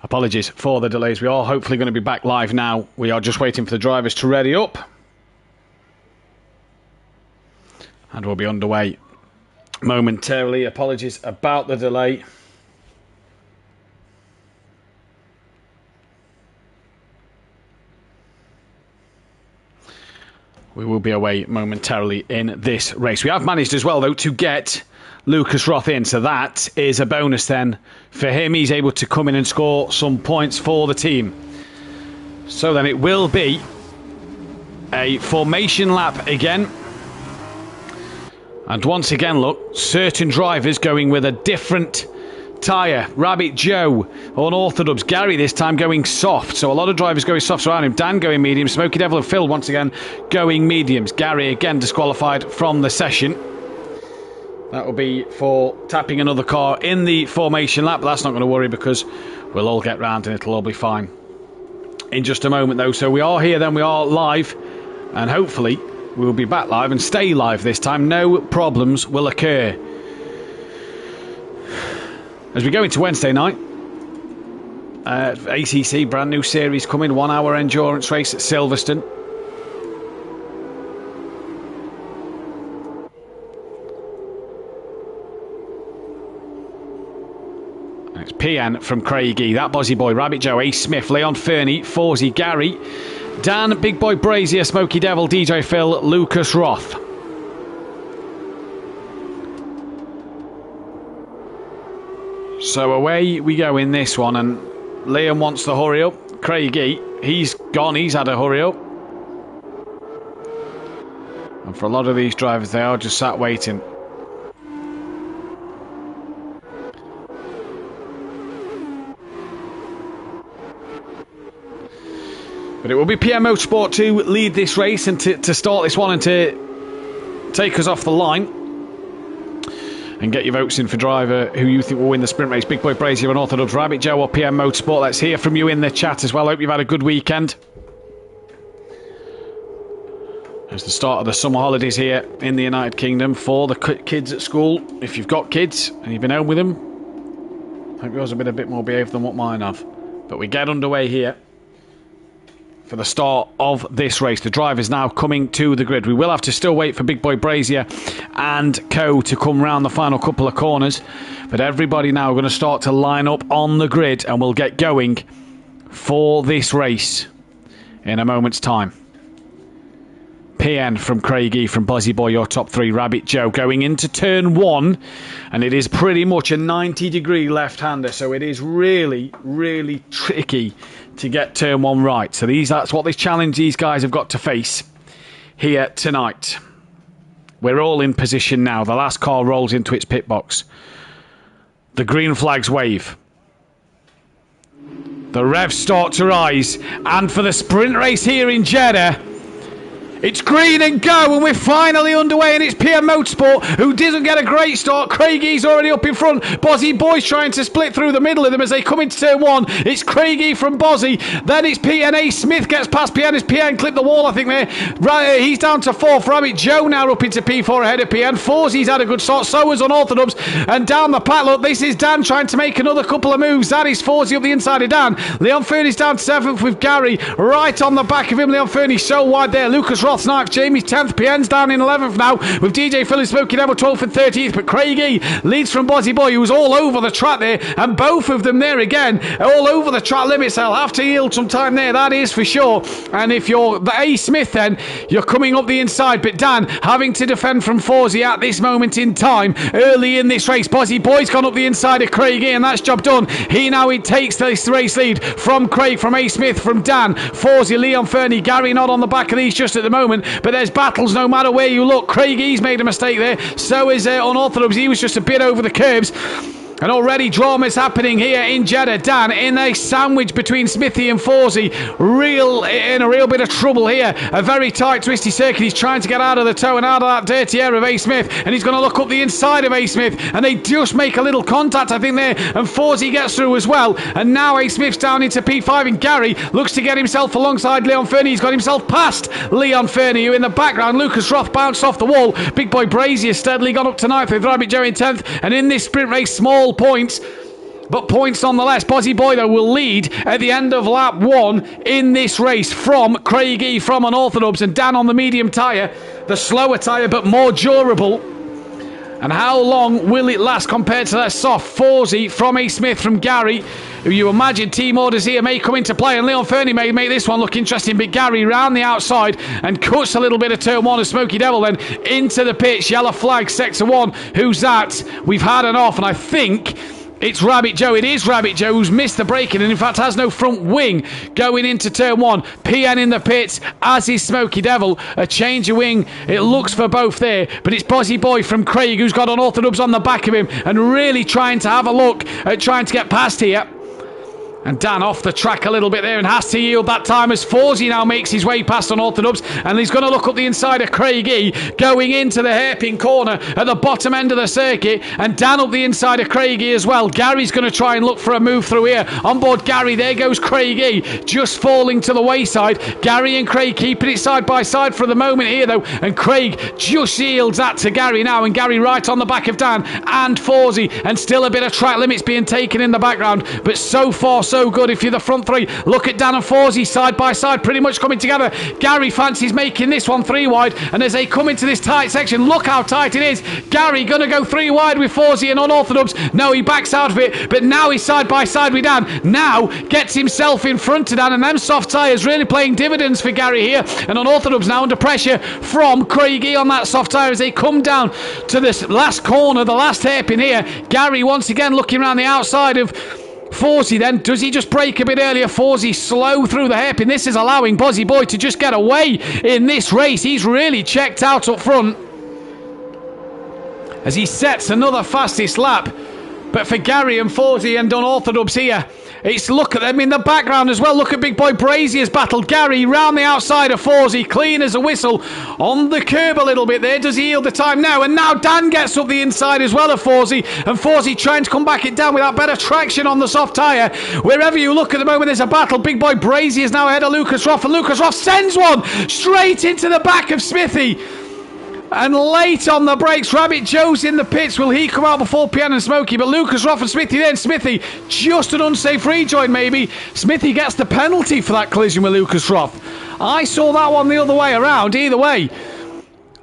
Apologies for the delays. We are hopefully going to be back live now. We are just waiting for the drivers to ready up. And we'll be underway momentarily. Apologies about the delay. We will be away momentarily in this race. We have managed as well, though, to get Lucas Roth in, so that is a bonus then for him. He's able to come in and score some points for the team. So then it will be a formation lap again. And once again, look, certain drivers going with a different tyre. Rabbit Joe, unorthodox. Gary this time going soft. So a lot of drivers going softs around him. Dan going medium. Smokey Devil and Phil once again going mediums. Gary again disqualified from the session. That will be for tapping another car in the formation lap. But that's not going to worry because we'll all get round and it'll all be fine in just a moment though. So we are here then. We are live. And hopefully we'll be back live and stay live this time. No problems will occur. As we go into Wednesday night, ACC, brand new series coming, 1 hour endurance race at Silverstone. And it's PN from Craigie, that Bozzy Boy, Rabbit Joe, Ace Smith, Leon Fernie, Forzy, Gary, Dan, Big Boy Brazier, Smokey Devil, DJ Phil, Lucas Roth. So away we go in this one, and Liam wants to hurry up. Craigie, he's gone, he's had a hurry up. And for a lot of these drivers, they are just sat waiting. But it will be PM Motorsport to lead this race and to start this one and to take us off the line. And get your votes in for driver who you think will win the sprint race. Big Boy Brazier and Orthodox, Rabbit Joe or PM Motorsport. Let's hear from you in the chat as well. Hope you've had a good weekend. It's the start of the summer holidays here in the United Kingdom for the kids at school. If you've got kids and you've been home with them, hope yours have been a bit more behaved than what mine have. But we get underway here for the start of this race. The drivers now coming to the grid. We will have to still wait for Big Boy Brazier and co to come round the final couple of corners, but everybody now going to start to line up on the grid and we'll get going for this race in a moment's time. PN from Craigie, from Buzzy Boy, your top three. Rabbit Joe going into turn one, and it is pretty much a 90-degree left-hander, so it is really, really tricky to get turn one right. So that's what this challenge these guys have got to face here tonight. We're all in position now. The last car rolls into its pit box. The green flags wave. The revs start to rise, and for the sprint race here in Jeddah, it's green and go, and we're finally underway, and it's PM Motorsport who doesn't get a great start. Craigie's already up in front. Bozzy Boy's trying to split through the middle of them as they come into turn one. It's Craigie from Bozzy. Then it's PNA. Smith gets past PN as PN clipped the wall, I think there. Right, he's down to fourth. Rabbit Joe now up into P4 ahead of PN. Forzy's had a good start. So has Unorthodox. And down the pack, look, this is Dan trying to make another couple of moves. That is Forzy up the inside of Dan. Leon Fernie's down to seventh with Gary. Right on the back of him, Leon Fernie so wide there. Lucas Roth's ninth. Jamie's 10th. PN's down in 11th now with DJ Phil and Smokey Devil 12th and 13th. But Craigie leads from Bozzy Boy, who was all over the track there. And both of them there again, all over the track limits. They'll have to yield some time there, that is for sure. And if you're the A. Smith, then you're coming up the inside. But Dan having to defend from Forzy at this moment in time early in this race. Bozzy Boy's gone up the inside of Craigie, and that's job done. He takes this race lead from Craig, from A. Smith, from Dan, Forzy, Leon Fernie, Gary not on the back of these just at the moment. But there's battles no matter where you look. Craigie's made a mistake there. So is Unorthodox. He was just a bit over the curbs. And already drama's happening here in Jeddah. Dan in a sandwich between Smithy and Forzy. In a real bit of trouble here. A very tight, twisty circuit. He's trying to get out of the toe and out of that dirty air of A. Smith. And he's going to look up the inside of A. Smith. And they just make a little contact, I think, there. And Forzy gets through as well. And now A. Smith's down into P5. And Gary looks to get himself alongside Leon Fernie. He's got himself past Leon Fernie, who in the background, Lucas Roth bounced off the wall. Big Boy Brazier steadily gone up to ninth with Rabbit Joe in 10th. And in this sprint race, small points but points nonetheless. Bozzy Boy, though, will lead at the end of lap 1 in this race from Craigie, from Unorthodox, and Dan on the medium tyre, the slower tyre but more durable. And how long will it last compared to that soft? Forsey from A. Smith from Gary, who you imagine team orders here may come into play, and Leon Fernie may make this one look interesting, but Gary round the outside and cuts a little bit of turn 1 of Smoky Devil, then into the pitch. Yellow flag, sector 1. Who's that? We've had an off, and I think it's Rabbit Joe. It is Rabbit Joe who's missed the braking and in fact has no front wing going into turn 1. PN in the pits, as is Smoky Devil. A change of wing, it looks for both there, but it's Bozzy Boy from Craig who's got Unorthodox on the back of him and really trying to have a look at trying to get past here. And Dan off the track a little bit there and has to yield that time as Forsey now makes his way past Unorthodox, and he's going to look up the inside of Craigie going into the hairpin corner at the bottom end of the circuit, and Dan up the inside of Craigie as well. Gary's going to try and look for a move through here. On board Gary, there goes Craigie just falling to the wayside. Gary and Craig keeping it side by side for the moment here though, and Craig just yields that to Gary now, and Gary right on the back of Dan and Forsey, and still a bit of track limits being taken in the background, but so far so good if you're the front three. Look at Dan and Forsey side by side, pretty much coming together. Gary fancies making this one 3 wide, and as they come into this tight section, look how tight it is. Gary gonna go 3 wide with Forsey and Unorthodox. No, he backs out of it, but now he's side by side with Dan. Now gets himself in front of Dan, and them soft tyres really playing dividends for Gary here. And Unorthodox now under pressure from Craigie on that soft tyre as they come down to this last corner, the last hairpin here. Gary once again looking around the outside of Forsey then. Does he just brake a bit earlier? Forsey slow through the hairpin. This is allowing Bozzy Boy to just get away in this race. He's really checked out up front as he sets another fastest lap. But for Gary and Forsey and Unorthodox here, it's look at them in the background as well. Look at Big Boy Brazier's battle. Gary round the outside of Forsey, clean as a whistle on the curb a little bit there. Does he yield the time now? And now Dan gets up the inside as well of Forsey, and Forsey trying to come back it down without better traction on the soft tyre. Wherever you look at the moment, there's a battle. Big Boy Brazier is now ahead of Lucas Roth, and Lucas Roth sends one straight into the back of Smithy. And late on the brakes, Rabbit Joe's in the pits. Will he come out before PN and Smokey? But Lucas Roth and Smithy then. Smithy, just an unsafe rejoin maybe. Smithy gets the penalty for that collision with Lucas Roth. I saw that one the other way around. Either way,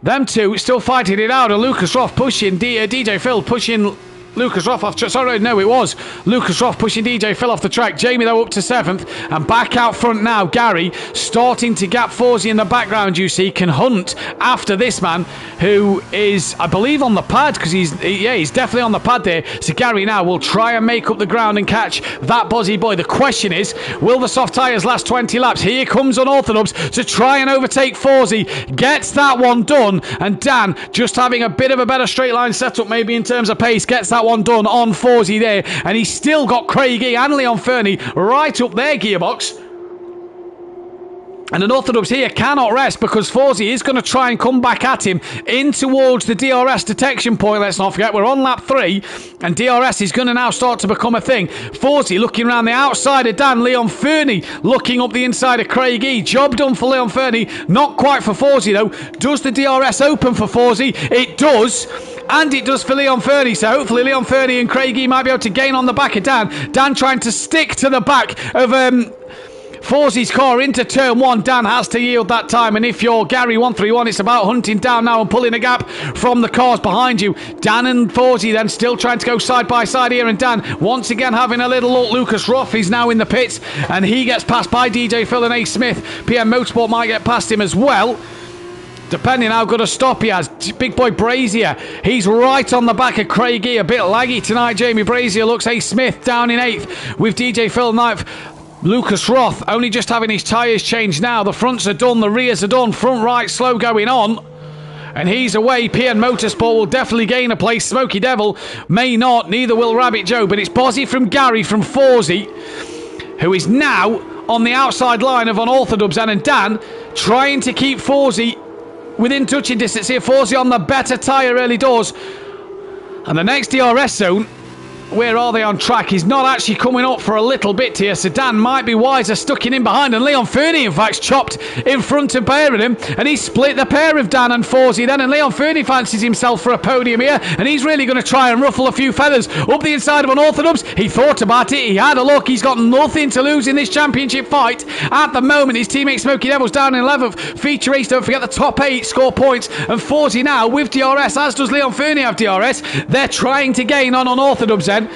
them two still fighting it out. And Lucas Roth pushing DJ Phil, pushing Lucas Roth off. Sorry, no, it was Lucas Roth pushing DJ Phil off the track. Jamie, though, up to 7th. And back out front now, Gary starting to gap Forsey in the background, you see, can hunt after this man who is, I believe, on the pad, because he's definitely on the pad there. So Gary now will try and make up the ground and catch that Bozzy Boy. The question is, will the soft tyres last 20 laps? Here comes Unorthodox to try and overtake Forsey. Gets that one done, and Dan just having a bit of a better straight line setup maybe in terms of pace, gets that one done on Forsey there, and he's still got Craigie and Leon Fernie right up their gearbox. And Unorthodox here cannot rest because Forsey is going to try and come back at him in towards the DRS detection point. Let's not forget, we're on lap 3 and DRS is going to now start to become a thing. Forsey looking around the outside of Dan. Leon Fernie looking up the inside of Craigie. Job done for Leon Fernie. Not quite for Forsey though. Does the DRS open for Forsey? It does. And it does for Leon Fernie, so hopefully Leon Fernie and Craigie might be able to gain on the back of Dan. Dan trying to stick to the back of Forsey's car into turn 1. Dan has to yield that time, and if you're Gary 131, it's about hunting down now and pulling a gap from the cars behind you. Dan and Forsey then still trying to go side by side here, and Dan once again having a little look. Lucas Roth is now in the pits, and he gets passed by DJ Phil and A. Smith. PM Motorsport might get past him as well, depending how good a stop he has. Big Boy Brazier, he's right on the back of Craigie. A bit laggy tonight. Jamie Brazier looks. A. Smith down in 8th with DJ Phil 9th. Lucas Roth only just having his tyres changed now. The fronts are done, the rears are done. Front right slow going on, and he's away. PN Motorsport will definitely gain a place. Smoky Devil may not, neither will Rabbit Joe. But it's Bozzy from Gary from Forsey, who is now on the outside line of Unorthodox, and Dan trying to keep Forsey within touching distance here. Forsey on the better tyre early doors, and the next DRS zone Where are they on track? He's not actually coming up for a little bit here. So Dan might be wiser stucking in behind. And Leon Fernie, in fact, chopped in front of pair of him. And he split the pair of Dan and Fawzi then. And Leon Fernie fancies himself for a podium here. And he's really going to try and ruffle a few feathers up the inside of Unorthodox. He thought about it. He had a look. He's got nothing to lose in this championship fight. At the moment, his teammate Smoky Devils down in 11th. Feature Ace, don't forget the top 8 score points. And Fawzi now with DRS, as does Leon Fernie have DRS. They're trying to gain on Unorthodox then,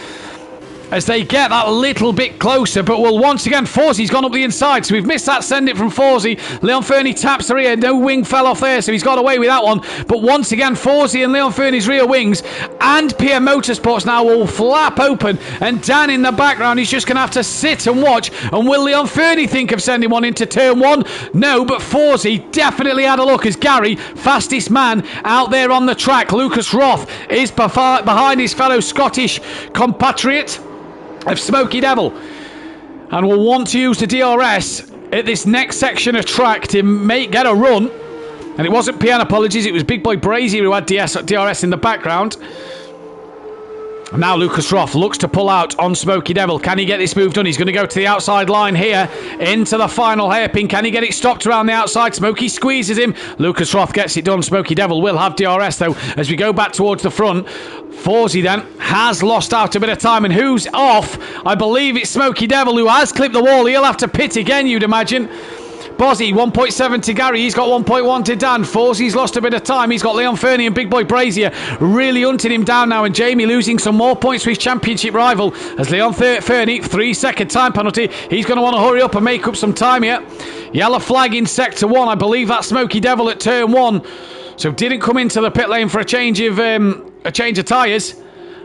as they get that little bit closer. But will once again, Fawzi's gone up the inside, so we've missed that send it from Fawzi. Leon Fernie taps the rear, no wing fell off there, so he's got away with that one. But once again, Fawzi and Leon Fernie's rear wings and PM Motorsports now will flap open, and Dan in the background, he's just going to have to sit and watch. And will Leon Fernie think of sending one into turn 1? No, but Fawzi definitely had a look as Gary, fastest man out there on the track. Lucas Roth is behind his fellow Scottish compatriot of Smoky Devil, and will want to use the DRS at this next section of track to get a run. And it wasn't PN, apologies, it was Big Boy Brazier who had DRS in the background. And now Lucas Roth looks to pull out on Smoky Devil. Can he get this move done? He's going to go to the outside line here into the final hairpin. Can he get it stopped around the outside? Smoky squeezes him. Lucas Roth gets it done. Smoky Devil will have DRS though as we go back towards the front. Fawzi then has lost out a bit of time, and who's off? I believe it's Smoky Devil who has clipped the wall. He'll have to pit again, you'd imagine. Bozzy, 1.7 to Gary. He's got 1.1 to Dan. Fawzi's lost a bit of time. He's got Leon Fernie and Big Boy Brazier really hunting him down now. And Jamie losing some more points to his championship rival. As Leon Fernie, 3-second time penalty. He's going to want to hurry up and make up some time here. Yellow flag in sector 1. I believe that's Smoky Devil at turn 1. So didn't come into the pit lane for a change of tyres.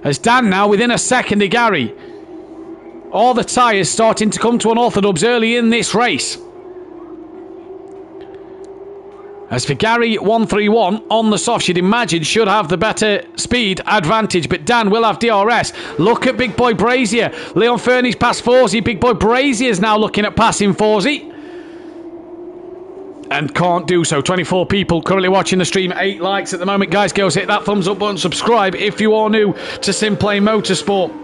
As Dan now within a second of Gary. All the tyres starting to come to Unorthodox early in this race. As for Gary, 131 on the soft, you'd imagine should have the better speed advantage, but Dan will have DRS. Look at Big Boy Brazier. Leon Fernie's past Fawzi. Big Boy Brazier is now looking at passing Fawzi, and can't do so. 24 people currently watching the stream. 8 likes at the moment. Guys, girls, hit that thumbs up button. Subscribe if you are new to Simplane Motorsport.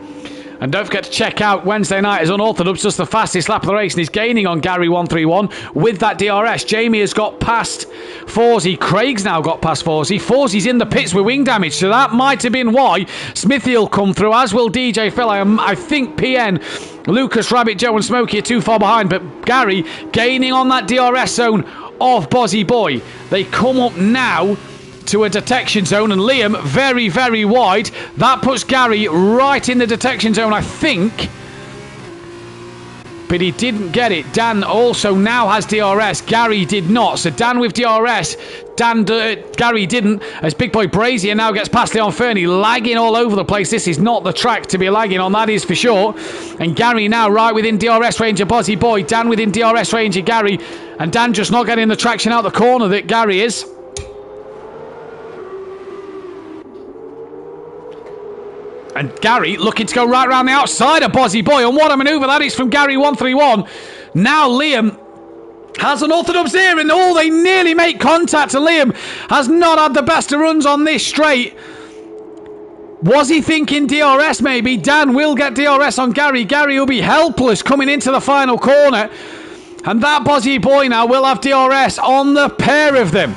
And don't forget to check out Wednesday night as Unorthodox does the fastest lap of the race, and he's gaining on Gary 131 with that DRS. Jamie has got past Fawzi. Craig's now got past Fawzi. Fawzi's in the pits with wing damage, so that might have been why Smithy will come through, as will DJ Phil. I think PN, Lucas, Rabbit, Joe and Smokey are too far behind, but Gary gaining on that DRS zone of Bozzy Boy. They come up now to a detection zone, and Liam very, very wide. That puts Gary right in the detection zone, I think. But he didn't get it. Dan also now has DRS. Gary did not. So Dan with DRS. Gary didn't. As Big Boy Brazier now gets past Leon Fernie, lagging all over the place. This is not the track to be lagging on, that is for sure. And Gary now right within DRS range of Bozzy Boy. Dan within DRS range of Gary. And Dan just not getting the traction out the corner that Gary is. And Gary looking to go right around the outside of Bozzy Boy. And what a manoeuvre that is from Gary 131. Now Liam has Unorthodox here. And they nearly make contact. And Liam has not had the best of runs on this straight. Was he thinking DRS maybe? Dan will get DRS on Gary. Gary will be helpless coming into the final corner. And that Bozzy Boy now will have DRS on the pair of them.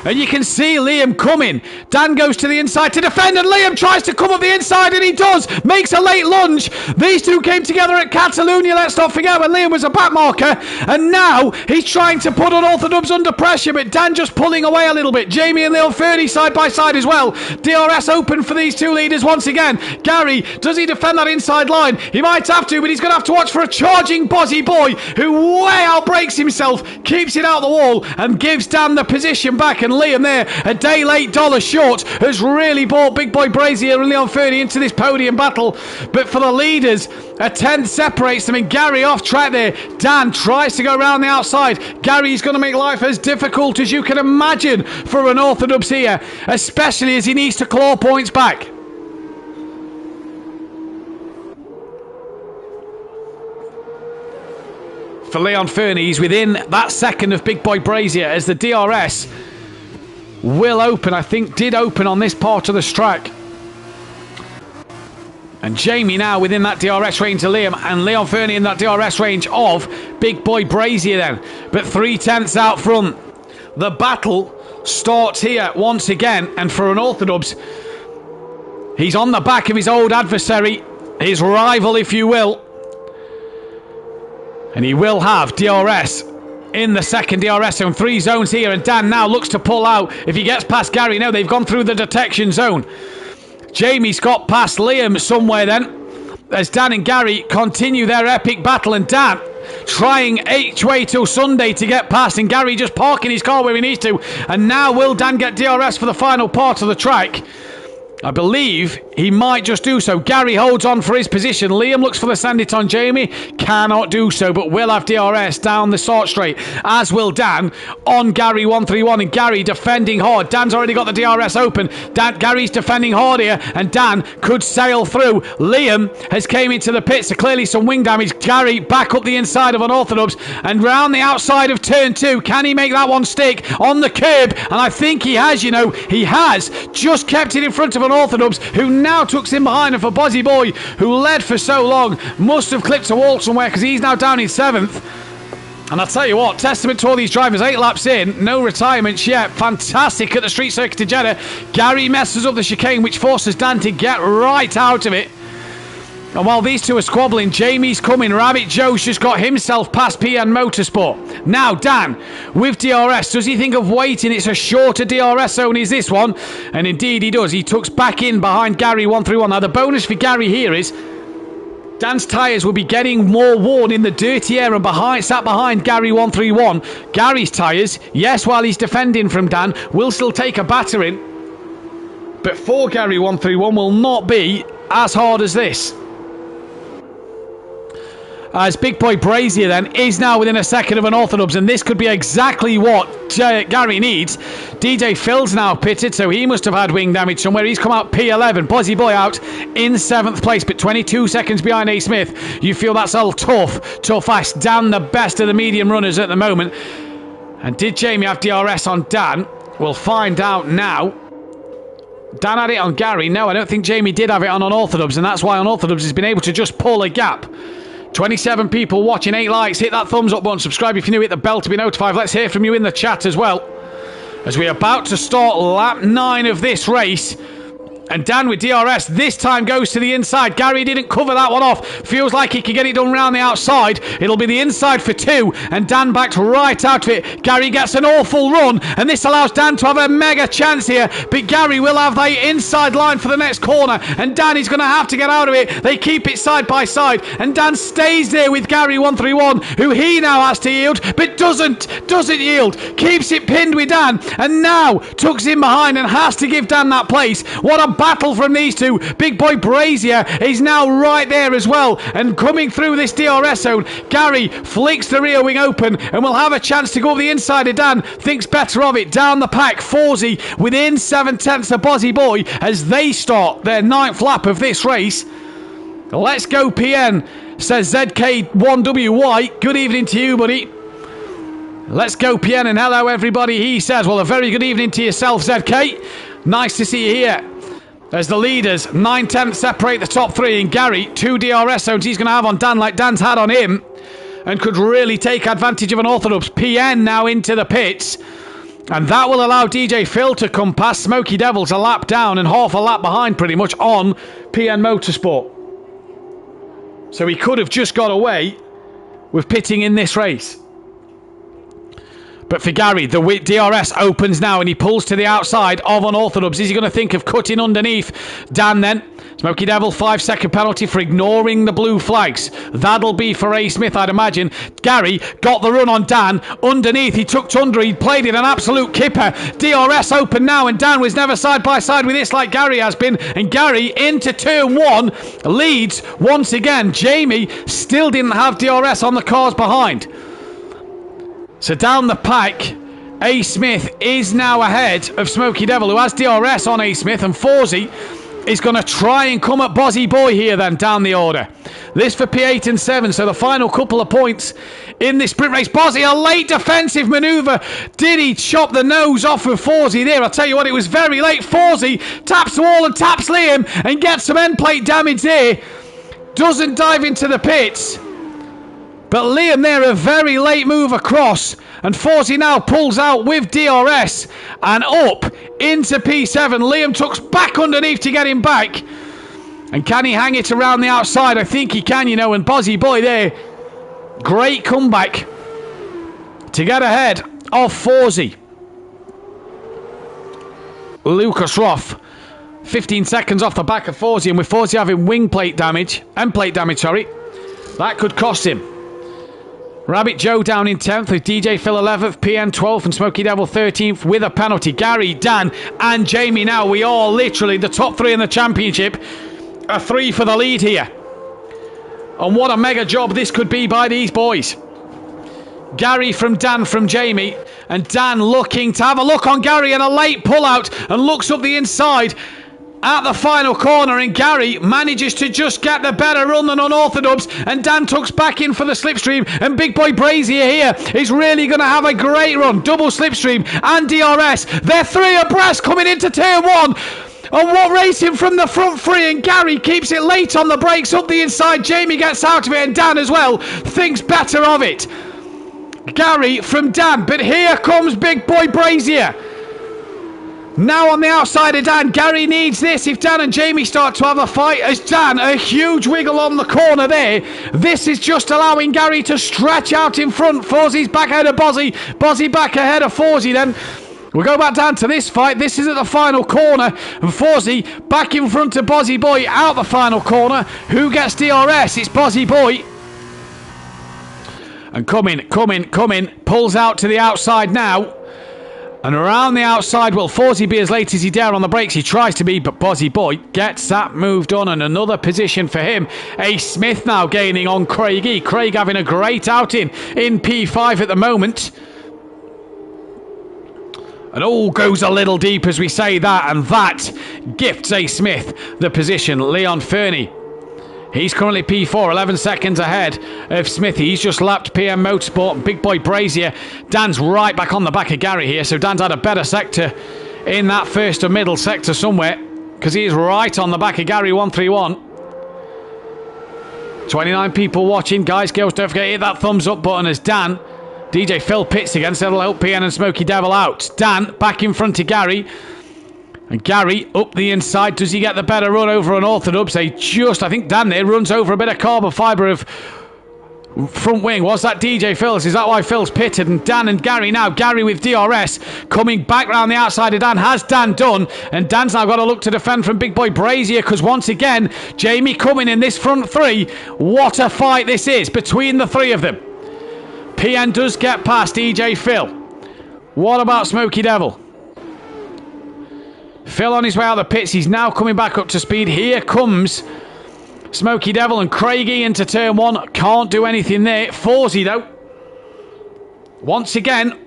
And you can see Liam coming. Dan goes to the inside to defend, and Liam tries to come up the inside, and he does. Makes a late lunge. These two came together at Catalonia, let's not forget, when Liam was a back marker. And now he's trying to put Unorthodox under pressure, but Dan just pulling away a little bit. Jamie and Leon Fernie side by side as well. DRS open for these two leaders once again. Gary, does he defend that inside line? He might have to, but he's going to have to watch for a charging Bozzy Boy, who way outbreaks himself, keeps it out the wall, and gives Dan the position back. And Liam there, a day late, dollar short, has really brought Big Boy Brazier and Leon Fernie into this podium battle. But for the leaders, a 10th separates them, and Gary off track there. Dan tries to go around the outside. Gary's going to make life as difficult as you can imagine for Unorthodox here, especially as he needs to claw points back. For Leon Fernie, he's within that second of Big Boy Brazier as the DRS will open. I think did open on this part of the track. And Jamie now within that DRS range of Liam, and Leon Fernie in that DRS range of Big Boy Brazier then. But 3/10 out front. The battle starts here once again, and for Unorthodox, he's on the back of his old adversary, his rival if you will. And he will have DRS in the second DRS zone. 3 zones here, and Dan now looks to pull out if he gets past Gary. No, they've gone through the detection zone. Jamie's got past Liam somewhere then, as Dan and Gary continue their epic battle, and Dan trying each way till Sunday to get past, and Gary just parking his car where he needs to. And now will Dan get DRS for the final part of the track? I believe he might just do so. Gary holds on for his position. Liam looks for the send it on Jamie. Cannot do so, but will have DRS down the short straight, as will Dan on Gary 131. And Gary defending hard. Dan's already got the DRS open. Gary's defending hard here, and Dan could sail through. Liam has came into the pits, so clearly some wing damage. Gary back up the inside of Unorthodox and round the outside of turn 2. Can he make that one stick on the curb? And I think he has, he has just kept it in front of Unorthodox, who now tucks in behind him. For Bozzy Boy, who led for so long, must have clipped a wall somewhere, because he's now down in 7th. And I'll tell you what, testament to all these drivers, 8 laps in, no retirements yet. Fantastic at the street circuit of Jeddah. Gary messes up the chicane, which forces Dan to get right out of it. And while these two are squabbling, Jamie's coming. Rabbit Joe's just got himself past PN Motorsport. Now Dan with DRS. Does he think of waiting? It's a shorter DRS zone, is this one? And indeed he does. He tucks back in behind Gary 131. Now the bonus for Gary here is Dan's tyres will be getting more worn in the dirty air, and sat behind Gary 131. Gary's tyres, yes, while he's defending from Dan, will still take a battering. But for Gary 131 will not be as hard as this. As Big Boy Brazier then is now within a second of Unorthodox, and this could be exactly what Gary needs. DJ Phil's now pitted, so he must have had wing damage somewhere. He's come out P11. Bozzy Boy out in 7th place, but 22 seconds behind A. Smith. You feel that's all tough ass. Dan, the best of the medium runners at the moment. And did Jamie have DRS on Dan? We'll find out now. Dan had it on Gary. No, I don't think Jamie did have it on Unorthodox, and that's why Unorthodox has been able to just pull a gap. 27 people watching, 8 likes. Hit that thumbs up button, subscribe if you're new, hit the bell to be notified. Let's hear from you in the chat as well, as we're about to start lap 9 of this race. And Dan with DRS this time goes to the inside. Gary didn't cover that one off. Feels like he could get it done round the outside. It'll be the inside for 2, and Dan backed right out of it. Gary gets an awful run, and this allows Dan to have a mega chance here. But Gary will have the inside line for the next corner, and Dan is going to have to get out of it. They keep it side by side, and Dan stays there with Gary 131, who he now has to yield, but doesn't yield. Keeps it pinned with Dan, and now tucks in behind and has to give Dan that place. What a battle from these two. Big Boy Brazier is now right there as well, and coming through this DRS zone. Gary flicks the rear wing open and will have a chance to go over the inside of Dan. Thinks better of it. Down the pack, Forzy within 7/10 of Bozzy Boy as they start their 9th lap of this race. Let's go PN, says ZK1WY. Good evening to you, buddy. Let's go PN, and hello everybody, he says. Well, a very good evening to yourself, ZK. Nice to see you here. As the leaders, 9/10 separate the top 3, and Gary, 2 DRS zones he's going to have on Dan like Dan's had on him, and could really take advantage of Unorthodox. PN now into the pits, and that will allow DJ Phil to come past Smoky Devils a lap down and half a lap behind pretty much on PN Motorsport. So he could have just got away with pitting in this race. But for Gary, the DRS opens now, and he pulls to the outside of Unorthodox. Is he going to think of cutting underneath Dan then? Smoky Devil, 5-second penalty for ignoring the blue flags. That'll be for A. Smith, I'd imagine. Gary got the run on Dan. Underneath, he tucked under. He played it an absolute kipper. DRS open now, and Dan was never side by side with this like Gary has been. And Gary into turn 1 leads once again. Jamie still didn't have DRS on the cars behind. So down the pack, A. Smith is now ahead of Smoky Devil, who has DRS on A. Smith, and Forzy is going to try and come at Bozzy Boy here then down the order. This for P8 and 7, so the final couple of points in this sprint race. Bozzy, a late defensive manoeuvre. Did he chop the nose off of Fawsey there? I'll tell you what, it was very late. Fawsey taps the wall and taps Liam and gets some end plate damage there. Doesn't dive into the pits. But Liam there, a very late move across. And Fawsey now pulls out with DRS and up into P7. Liam tucks back underneath to get him back. And can he hang it around the outside? I think he can, you know. And Bozzy Boy there, great comeback to get ahead of Fawsey. Lucas Roth, 15 seconds off the back of Fawsey. And with Fawsey having end plate damage, that could cost him. Rabbit Joe down in 10th with DJ Phil 11th, PN 12th and Smokey Devil 13th with a penalty. Gary, Dan and Jamie now. We are literally the top three in the championship. A 3 for the lead here. And what a mega job this could be by these boys. Gary from Dan from Jamie. And Dan looking to have a look on Gary and a late pull out and looks up the inside at the final corner, and Gary manages to just get the better run than unorthodox, and Dan tucks back in for the slipstream, and Big Boy Brazier here is really going to have a great run. Double slipstream and DRS. They're 3 abreast coming into turn 1. And what racing from the front 3, and Gary keeps it late on the brakes up the inside. Jamie gets out of it, and Dan as well thinks better of it. Gary from Dan, but here comes Big Boy Brazier. Now on the outside of Dan. Gary needs this if Dan and Jamie start to have a fight, as Dan, a huge wiggle on the corner there. This is just allowing Gary to stretch out in front. Fawsey's back ahead of Bozzy. Bozzy back ahead of Fawsey then. We'll go back down to this fight. This is at the final corner. And Fawsey back in front of Bozzy Boy out the final corner. Who gets DRS? It's Bozzy Boy. And coming. Pulls out to the outside now. And around the outside, will Fawsey be as late as he dare on the brakes? He tries to be, but Bozzy Boy gets that move done, and another position for him. Ace Smith now gaining on Craigie. Craig having a great outing in P5 at the moment. And all goes a little deep as we say that, and that gifts Ace Smith the position. Leon Fernie, he's currently P4, 11 seconds ahead of Smithy. He's just lapped PM Motorsport. Big Boy Brazier. Dan's right back on the back of Gary here, so Dan's had a better sector in that first or middle sector somewhere, because he's right on the back of Gary, 131. 29 people watching. Guys, girls, don't forget to hit that thumbs up button as Dan, DJ Phil pits again, so that'll help PN and Smokey Devil out. Dan back in front of Gary. And Gary up the inside. Does he get the better run over unorthodox? I think Dan there runs over a bit of carbon fibre of front wing. Was that DJ Phil's? Is that why Phil's pitted? And Dan and Gary now. Gary with DRS coming back round the outside of Dan. Has Dan done? And Dan's now got to look to defend from Big Boy Brazier, because once again, Jamie coming in this front 3. What a fight this is between the 3 of them. PN does get past DJ Phil. What about Smokey Devil? Phil on his way out of the pits. He's now coming back up to speed. Here comes Smokey Devil and Craigie into turn 1. Can't do anything there. Fawsey though, once again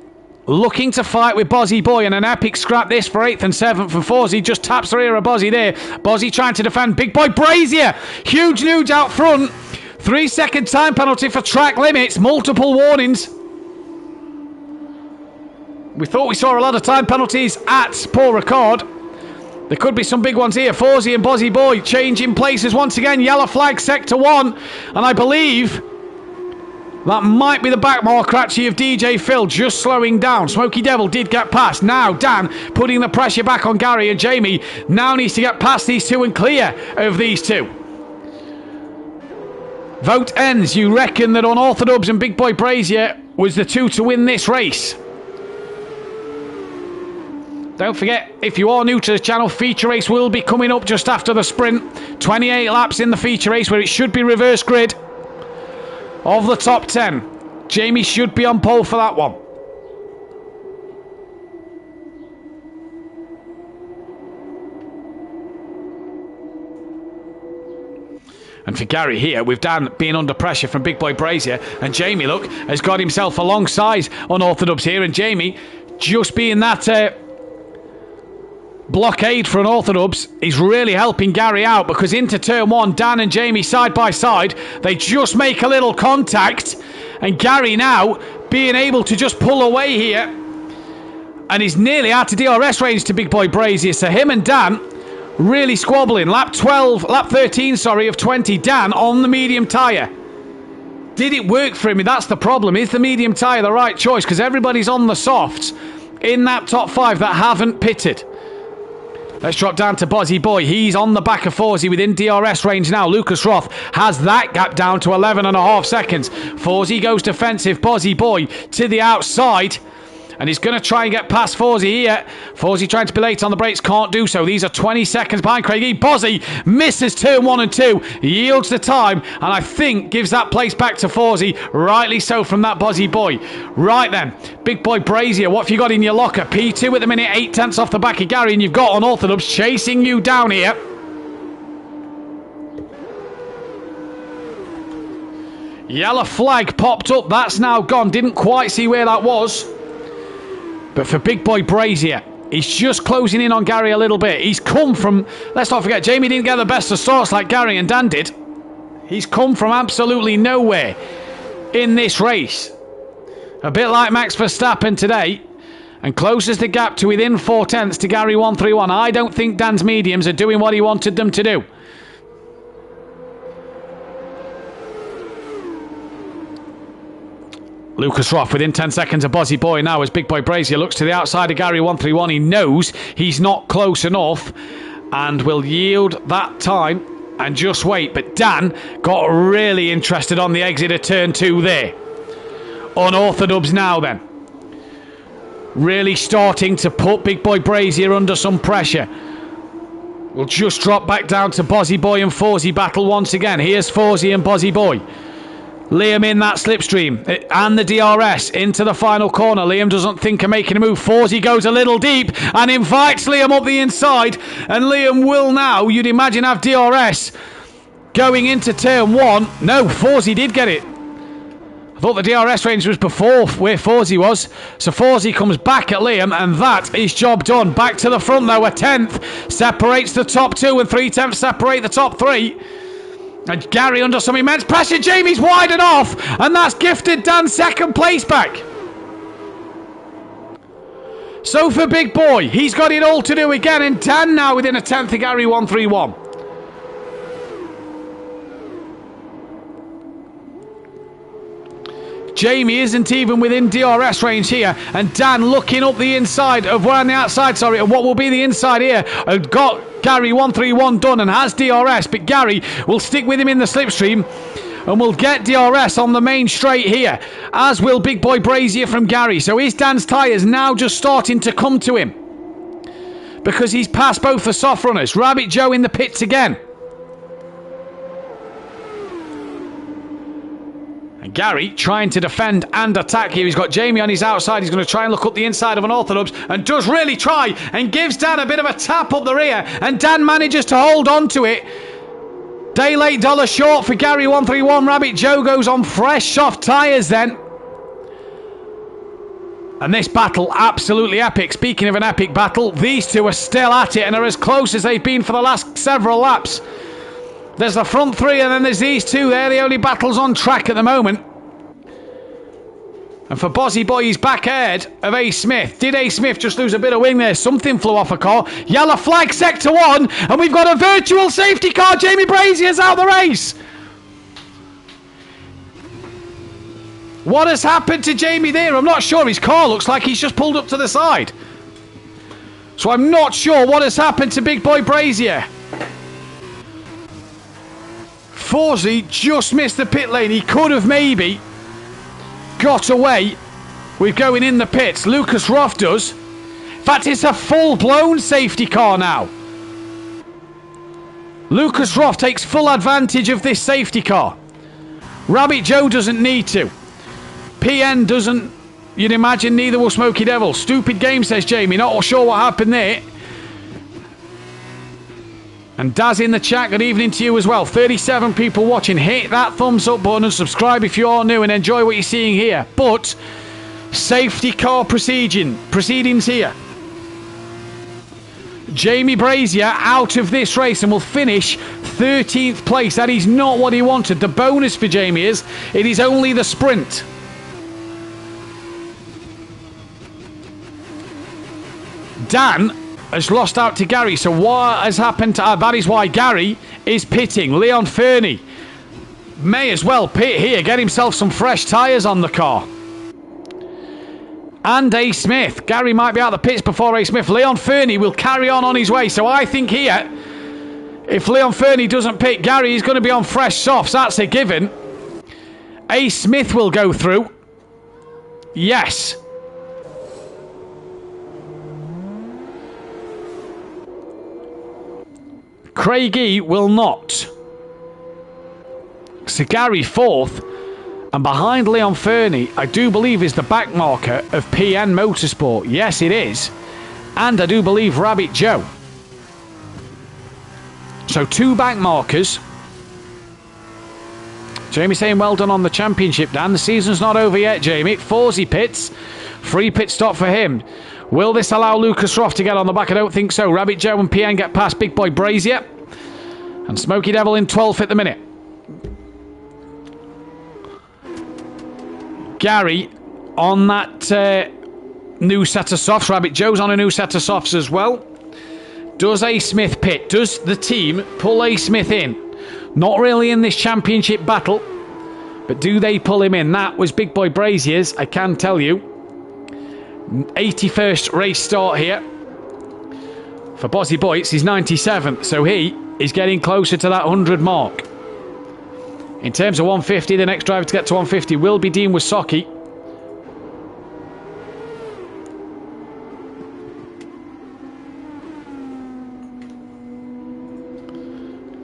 looking to fight with Bozzy Boy, and an epic scrap this for 8th and 7th. And Fawsey just taps the rear of Bozzy there. Bozzy trying to defend. Big Boy Brazier, huge nude out front. 3-second time penalty for track limits. Multiple warnings. We thought we saw a lot of time penalties at Paul Ricard. There could be some big ones here. Fawsey and Bozzy Boy changing places once again. Yellow flag, sector 1. And I believe that might be the back mark actually of DJ Phil just slowing down. Smokey Devil did get past. Now Dan putting the pressure back on Gary, and Jamie now needs to get past these 2 and clear of these 2. Vote ends. You reckon that Unorthodox and Big Boy Brazier was the 2 to win this race? Don't forget, if you are new to the channel, feature race will be coming up just after the sprint. 28 laps in the feature race, where it should be reverse grid of the top 10. Jamie should be on pole for that one. And for Gary here, with Dan being under pressure from Big Boy Brazier, and Jamie, look, has got himself alongside Unorthodox here, and Jamie just being that blockade for Unorthodox is really helping Gary out, because into turn one, Dan and Jamie side by side, they just make a little contact, and Gary now being able to just pull away here, and he's nearly out of DRS range to Big Boy Brazier. So him and Dan really squabbling. Lap 13 of 20. Dan on the medium tyre. Did it work for him? That's the problem. Is the medium tyre the right choice? Because everybody's on the softs in that top 5 that haven't pitted. Let's drop down to Bozzy Boy. He's on the back of Forsey within DRS range now. Lucas Roth has that gap down to 11.5 seconds. Forsey goes defensive. Bozzy Boy to the outside. And he's going to try and get past Forsey here. Forsey trying to be late on the brakes. Can't do so. These are 20 seconds behind Craigie. Bozzy misses turn 1 and 2. Yields the time. And I think gives that place back to Forsey. Rightly so from that Bozzy Boy. Right then. Big Boy Brazier. What have you got in your locker? P2 at the minute. 8 tenths off the back of Gary. And you've got Unorthodox chasing you down here. Yellow flag popped up. That's now gone. Didn't quite see where that was. But for Big Boy Brazier, he's just closing in on Gary a little bit. He's come from, let's not forget, Jamie didn't get the best of starts like Gary and Dan did. He's come from absolutely nowhere in this race. A bit like Max Verstappen today. And closes the gap to within 4 tenths to Gary 131. I don't think Dan's mediums are doing what he wanted them to do. Lucas Roth within 10 seconds of Bozzy Boy now as Big Boy Brazier looks to the outside of Gary 131. He knows he's not close enough and will yield that time and just wait. But Dan got really interested on the exit of turn 2 there. Unorthodox now then. Really starting to put Big Boy Brazier under some pressure. We'll just drop back down to Bozzy Boy and Forsey battle once again. Here's Forsey and Bozzy Boy. Liam in that slipstream and the DRS into the final corner. Liam doesn't think of making a move. Forsey goes a little deep and invites Liam up the inside. And Liam will now, you'd imagine, have DRS going into turn 1. No, Forsey did get it. I thought the DRS range was before where Forsey was. So Forsey comes back at Liam and that is job done. Back to the front though. A 10th separates the top 2 and 3 tenths separate the top 3. And Gary under some immense pressure. Jamie's widen off. And that's gifted Dan second place back. So for Big Boy, he's got it all to do again. And Dan now within a 10th of Gary 131. Jamie isn't even within DRS range here. And Dan looking up the inside of, well, on the outside, sorry, of what will be the inside here. Got Gary 131 done and has DRS. But Gary will stick with him in the slipstream. And will get DRS on the main straight here. As will Big Boy Brazier from Gary. So is Dan's tyres now just starting to come to him? Because he's passed both the soft runners. Rabbit Joe in the pits again. And Gary trying to defend and attack here. He's got Jamie on his outside. He's going to try and look up the inside of Unorthodox and does really try and gives Dan a bit of a tap up the rear. And Dan manages to hold on to it. Day late, dollar short for Gary 131. Rabbit Joe goes on fresh soft tyres then. And this battle, absolutely epic. Speaking of an epic battle, these two are still at it and are as close as they've been for the last several laps. There's the front 3 and then there's these 2. They're the only battles on track at the moment. And for Bozzy Boy, he's back ahead of A. Smith. Did A. Smith just lose a bit of wing there? Something flew off a car. Yellow flag, sector 1. And we've got a virtual safety car. Jamie Brazier's out the race. What has happened to Jamie there? I'm not sure. His car looks like he's just pulled up to the side. So I'm not sure what has happened to Big Boy Brazier. Forsey just missed the pit lane. He could have maybe got away with going in the pits. Lucas Roth does. In fact, it's a full-blown safety car now. Lucas Roth takes full advantage of this safety car. Rabbit Joe doesn't need to. PN doesn't. You'd imagine neither will Smokey Devil. Stupid game, says Jamie. Not sure what happened there. And Daz in the chat, good evening to you as well. 37 people watching. Hit that thumbs up button and subscribe if you are new and enjoy what you're seeing here. But safety car proceedings here. Jamie Brazier out of this race and will finish 13th place. That is not what he wanted. The bonus for Jamie is it is only the sprint. Dan has lost out to Gary. So what has happened to that is why Gary is pitting. Leon Fernie may as well pit here. Get himself some fresh tyres on the car. And A. Smith. Gary might be out of the pits before A. Smith. Leon Fernie will carry on his way. So I think here, if Leon Fernie doesn't pit Gary, he's going to be on fresh softs. That's a given. A. Smith will go through. Yes. Craigie will not. So Gary fourth. And behind Leon Fernie, I do believe is the back marker of PN Motorsport. Yes, it is. And I do believe Rabbit Joe. So 2 back markers. Jamie saying well done on the championship, Dan. The season's not over yet, Jamie. Forsey pits. Free pit stop for him. Will this allow Lucas Roth to get on the back? I don't think so. Rabbit Joe and PN get past Big Boy Brazier. And Smoky Devil in 12th at the minute. Gary on that new set of softs. Rabbit Joe's on a new set of softs as well. Does A. Smith pit? Does the team pull A. Smith in? Not really in this championship battle, but do they pull him in? That was Big Boy Brazier's, I can tell you. 81st race start here. For Bozzy Boy, it's his 97th, so he is getting closer to that 100 mark. In terms of 150, the next driver to get to 150 will be Dean Wysocki.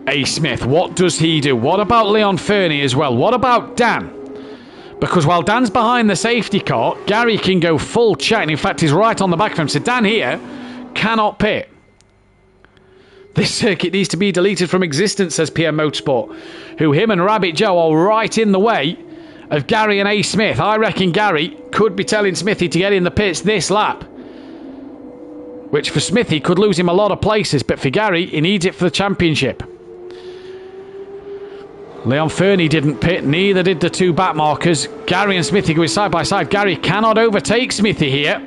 A. Smith, what does he do? What about Leon Fernie as well? What about Dan? Because while Dan's behind the safety car, Gary can go full chat. In fact, he's right on the back of him. So Dan here cannot pit. This circuit needs to be deleted from existence, says PM Motorsport, who him and Rabbit Joe are right in the way of Gary and A. Smith. I reckon Gary could be telling Smithy to get in the pits this lap, which for Smithy could lose him a lot of places, but for Gary, he needs it for the championship. Leon Fernie didn't pit, neither did the 2 back markers. Gary and Smithy go side by side. Gary cannot overtake Smithy here.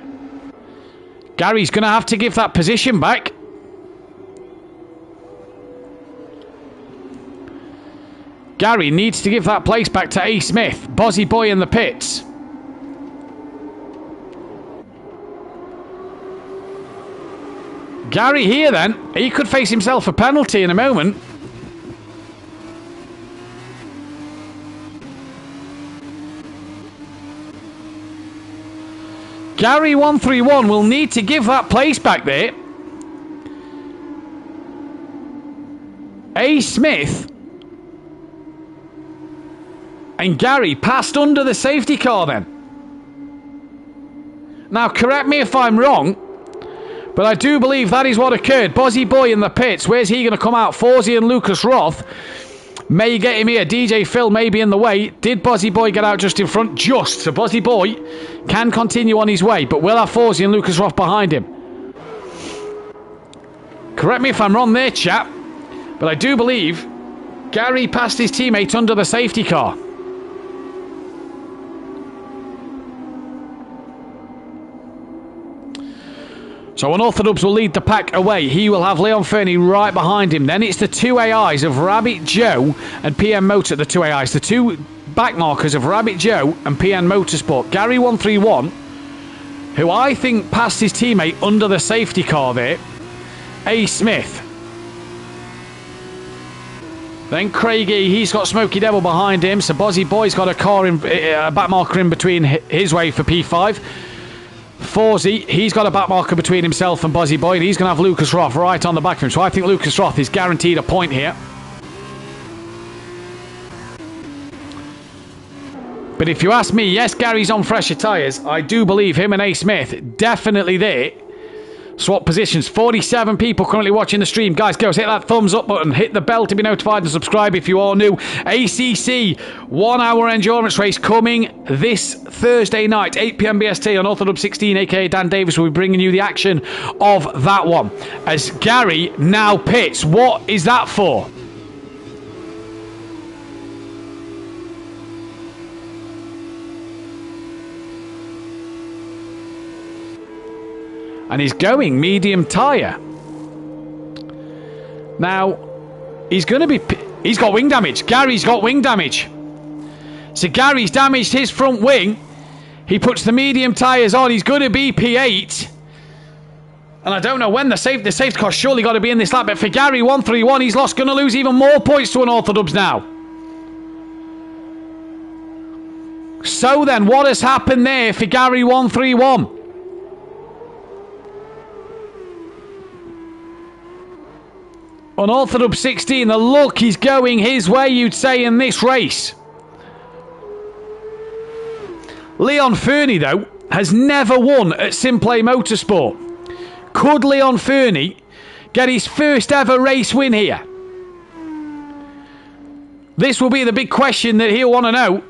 Gary's going to have to give that position back. Gary needs to give that place back to A. Smith. Bozzy Boy in the pits. Gary here then. He could face himself a penalty in a moment. Gary 131 will need to give that place back there. A. Smith and Gary passed under the safety car then. Now, correct me if I'm wrong, but I do believe that is what occurred. Bozzy Boy in the pits. Where's he going to come out? Forsey and Lucas Roth may get him here. DJ Phil may be in the way. Did Bozzy Boy get out just in front? Just. So Bozzy Boy can continue on his way, but will have Forsey and Lucas Roth behind him. Correct me if I'm wrong there, chap, but I do believe Gary passed his teammate under the safety car. So Unorthodox will lead the pack away. He will have Leon Fernie right behind him. Then it's the 2 AIs of Rabbit Joe and PM Motor. The 2 AIs, the 2 back markers of Rabbit Joe and PN Motorsport. Gary 131, who I think passed his teammate under the safety car there. A. Smith. Then Craigie, he's got Smoky Devil behind him. So Bozzy Boy's got a car in, a back marker in between his way for P5. Forsey, he's got a back marker between himself and Bozzy Boy, and he's going to have Lucas Roth right on the back of him. So I think Lucas Roth is guaranteed a point here. But if you ask me, yes, Gary's on fresher tyres. I do believe him and A. Smith definitely there Swap positions. 47 people currently watching the stream. Guys, go hit that thumbs up button. Hit the bell to be notified and subscribe if you are new. ACC 1 hour endurance race coming this Thursday night, 8 p.m. BST on Orthodub 16, aka Dan Davis will be bringing you the action of that one. As Gary now pits. What is that for? And he's going medium tyre. Now, he's going to be... He's got wing damage. Gary's got wing damage. So Gary's damaged his front wing. He puts the medium tyres on. He's going to be P8. And I don't know when the safety car surely got to be in this lap. But for Gary, 131, he's lost. Going to lose even more points to an Orthodubs now. So then, what has happened there for Gary 131? On Orthodub 16, the luck is going his way, you'd say, in this race. Leon Fernie, though, has never won at Simplay Motorsport. Could Leon Fernie get his first ever race win here? This will be the big question that he'll want to know.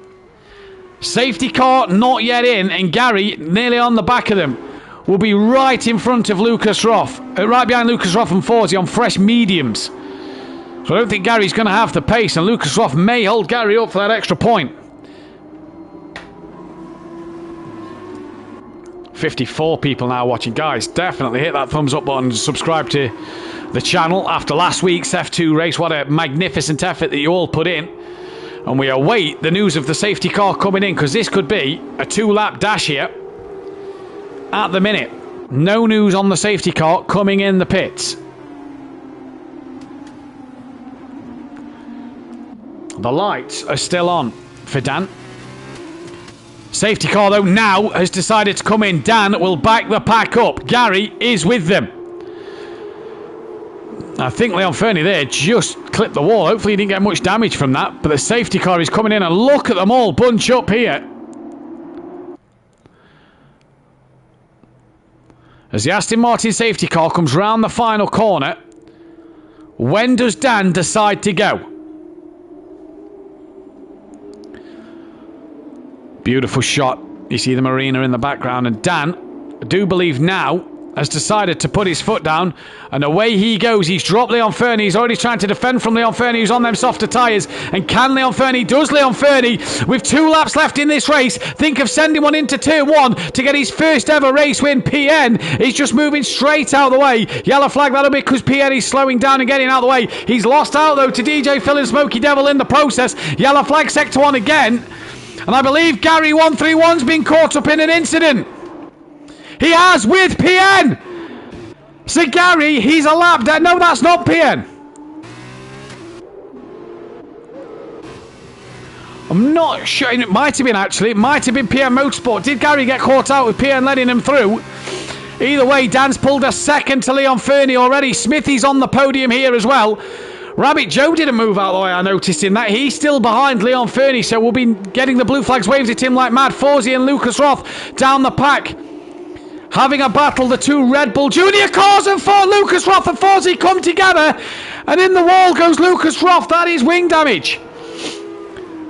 Safety car not yet in, and Gary nearly on the back of them. Will be right in front of Lucas Roth. Right behind Lucas Roth and Forsey on fresh mediums. So I don't think Gary's going to have the pace, and Lucas Roth may hold Gary up for that extra point. 54 people now watching. Guys, definitely hit that thumbs up button and subscribe to the channel. After last week's F2 race, what a magnificent effort that you all put in. And we await the news of the safety car coming in, because this could be a 2-lap dash here. At the minute, no news on the safety car coming in the pits. The lights are still on for Dan. Safety car, though, now has decided to come in. Dan will back the pack up. Gary is with them. I think Leon Fernie there just clipped the wall. Hopefully he didn't get much damage from that. But the safety car is coming in, and look at them all bunch up here. As the Aston Martin safety car comes round the final corner, when does Dan decide to go? Beautiful shot. You see the marina in the background, and Dan, I do believe now, has decided to put his foot down, and away he goes. He's dropped Leon Fernie. He's already trying to defend from Leon Fernie, who's on them softer tyres. And can Leon Fernie? Does Leon Fernie, with 2 laps left in this race, think of sending one into turn 1 to get his first ever race win? PN is just moving straight out of the way. Yellow flag, that'll be because PN is slowing down and getting out of the way. He's lost out, though, to DJ Phil and Smokey Devil in the process. Yellow flag, sector 1 again. And I believe Gary 131's been caught up in an incident. He has, with PN. So Gary, he's a lap down. No, that's not PN. I'm not sure. It might have been, actually. It might have been PN Motorsport. Did Gary get caught out with PN letting him through? Either way, Dan's pulled a second to Leon Fernie already. Smithy's on the podium here as well. Rabbit Joe didn't move out the way, I noticed in that. He's still behind Leon Fernie, so we'll be getting the blue flags waved at him like mad. Forsey and Lucas Roth down the pack. Having a battle, the 2 Red Bull Junior cars, and for Lucas Roth and Forsey come together. And in the wall goes Lucas Roth. That is wing damage.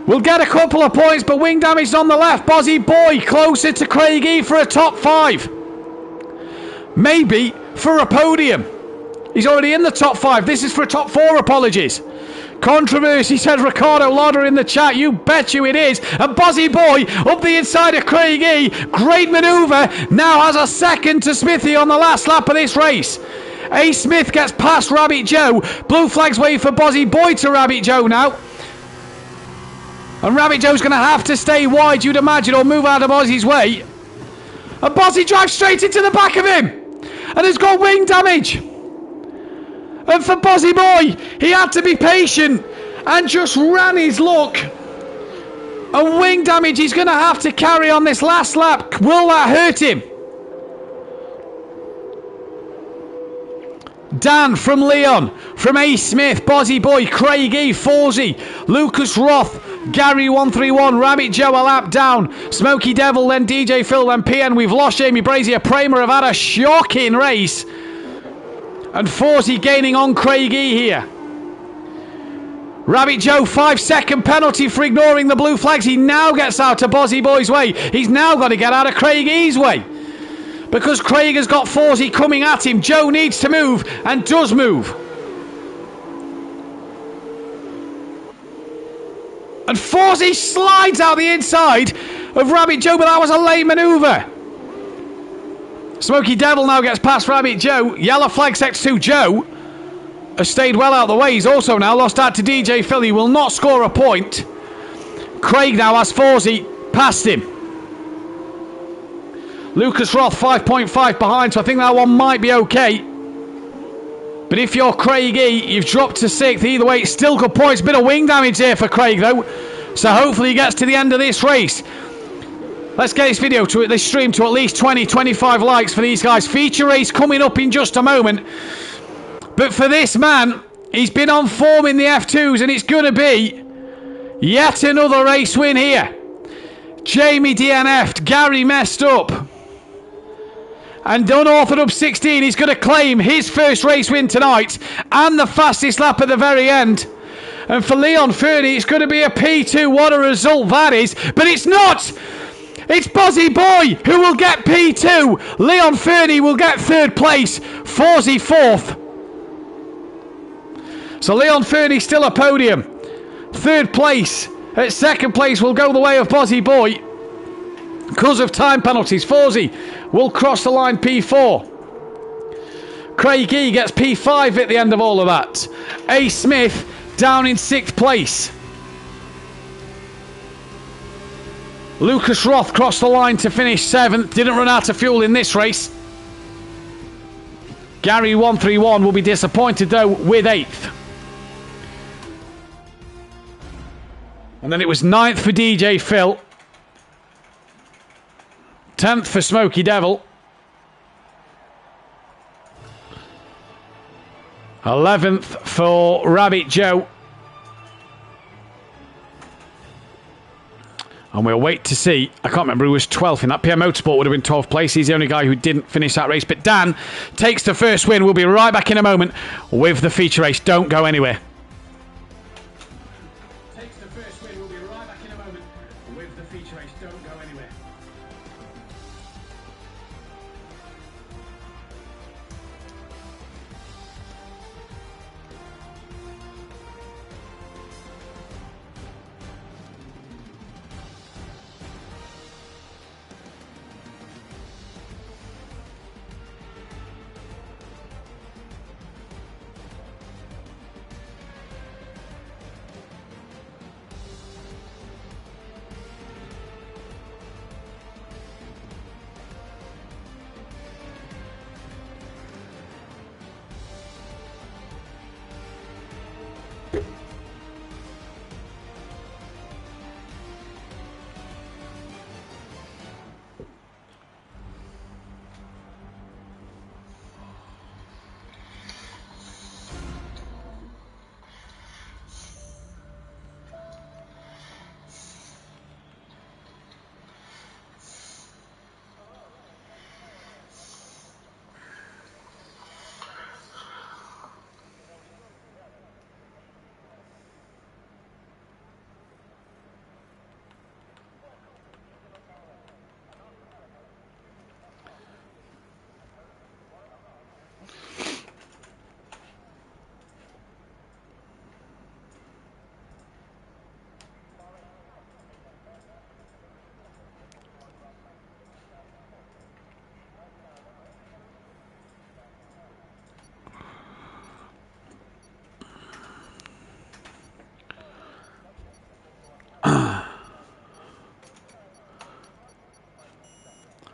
We'll get a couple of points, but wing damage on the left. Bozzy Boy closer to Craigie for a top 5. Maybe for a podium. He's already in the top 5. This is for a top 4, apologies. Controversy, said Ricardo Lauder in the chat. You bet you it is. And Bozzy Boy up the inside of Craigie. Great manoeuvre. Now has a second to Smithy on the last lap of this race. A. Smith gets past Rabbit Joe. Blue flags wave for Bozzy Boy to Rabbit Joe now. And Rabbit Joe's going to have to stay wide, you'd imagine, or move out of Bozzy's way. And Bozzy drives straight into the back of him. And has got wing damage. And for Bozzy Boy, he had to be patient and just ran his luck. And wing damage, he's going to have to carry on this last lap. Will that hurt him? Dan from Leon, from A. Smith, Bozzy Boy, Craigie, Forsey, Lucas Roth, Gary 131, Rabbit Joe a lap down. Smoky Devil, then DJ Phil, then PN. We've lost Jamie Brazier. Pramer have had a shocking race. And Forsey gaining on Craigie here. Rabbit Joe, 5-second penalty for ignoring the blue flags. He now gets out of Bozzy Boy's way. He's now got to get out of Craigie's way. Because Craig has got Forsey coming at him. Joe needs to move and does move. And Forsey slides out the inside of Rabbit Joe, but that was a late manoeuvre. Smoky Devil now gets past Rabbit Joe. Yellow flag sets to Joe. Has stayed well out of the way. He's also now lost out to DJ Phil. He will not score a point. Craig now has Forsey past him. Lucas Roth 5.5 behind, so I think that one might be okay. But if you're Craigie, you've dropped to 6th. Either way, it's still good points. Bit of wing damage here for Craig, though. So hopefully he gets to the end of this race. Let's get this stream to at least 20, 25 likes for these guys. Feature race coming up in just a moment. But for this man, he's been on form in the F2s, and it's going to be yet another race win here. Jamie DNF'd, Gary messed up. And unauthored up 16, he's going to claim his first race win tonight and the fastest lap at the very end. And for Leon Fernie, it's going to be a P2. What a result that is. But it's not. It's Bozzy Boy who will get P2. Leon Fernie will get 3rd place. Forsey 4th. So Leon Fernie still a podium. 3rd place. At 2nd place will go the way of Bozzy Boy. Because of time penalties, Forsey will cross the line P4. Craigie gets P5 at the end of all of that. A. Smith down in 6th place. Lucas Roth crossed the line to finish 7th. Didn't run out of fuel in this race. Gary 131 will be disappointed though with 8th. And then it was 9th for DJ Phil. 10th for Smoky Devil. 11th for Rabbit Joe. And we'll wait to see. I can't remember who was 12th in that. PM Motorsport would have been 12th place. He's the only guy who didn't finish that race. But Dan takes the first win. We'll be right back in a moment with the feature race. Don't go anywhere. Takes the first win. We'll be right back in a moment with the feature race. Don't go anywhere.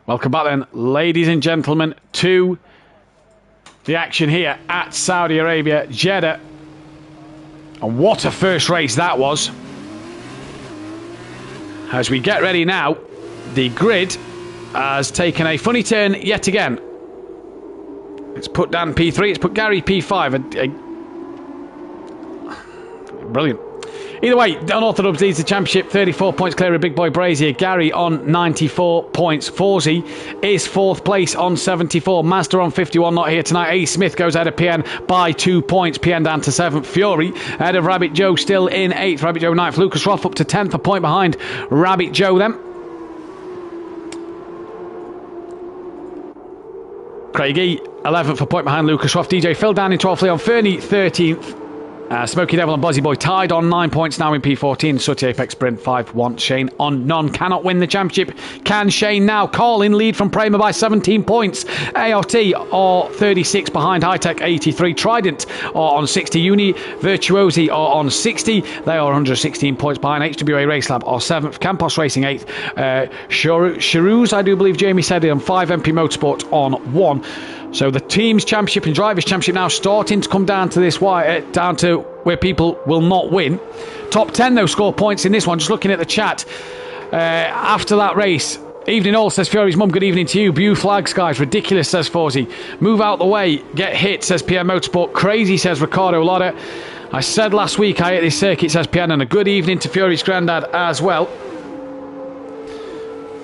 Welcome back then, ladies and gentlemen, to the action here at Saudi Arabia, Jeddah. And what a first race that was. As we get ready now, the grid has taken a funny turn yet again. It's put Dan P3, it's put Gary P5. Brilliant. Either way, Unorthodox leads the championship, 34 points clear of Big Boy Brazier. Gary on 94 points. Forzy is 4th place on 74. Master on 51, not here tonight. A. Smith goes ahead of PN by 2 points. PN down to 7th. Fury ahead of Rabbit Joe, still in 8th. Rabbit Joe 9th. Lucas Roth up to 10th, a point behind Rabbit Joe then. Craigie 11th, a point behind Lucas Roth. DJ Phil down in 12th. Leon Fernie 13th. Smoky Devil and Buzzy Boy tied on 9 points now in P14. Sooty Apex Sprint 5-1. Shane on none. Cannot win the championship. Can Shane now? Call in lead from Prema by 17 points. AOT are 36 behind. High Tech 83. Trident are on 60. Uni Virtuosi are on 60. They are 116 points behind. HWA Race Lab are 7th. Campos Racing 8th. Sharouz, I do believe Jamie said it, on 5. MP Motorsport on 1. So the team's championship and drivers' championship now starting to come down to this wire, down to where people will not win. Top 10 though score points in this one. Just looking at the chat after that race. Evening all, says Fury's mum. Good evening to you. Bew flags, guys. Ridiculous, says Forzy. Move out the way. Get hit, says PM Motorsport. Crazy, says Ricardo Lotta. I said last week I hit this circuit, says PM. And a good evening to Fury's granddad as well.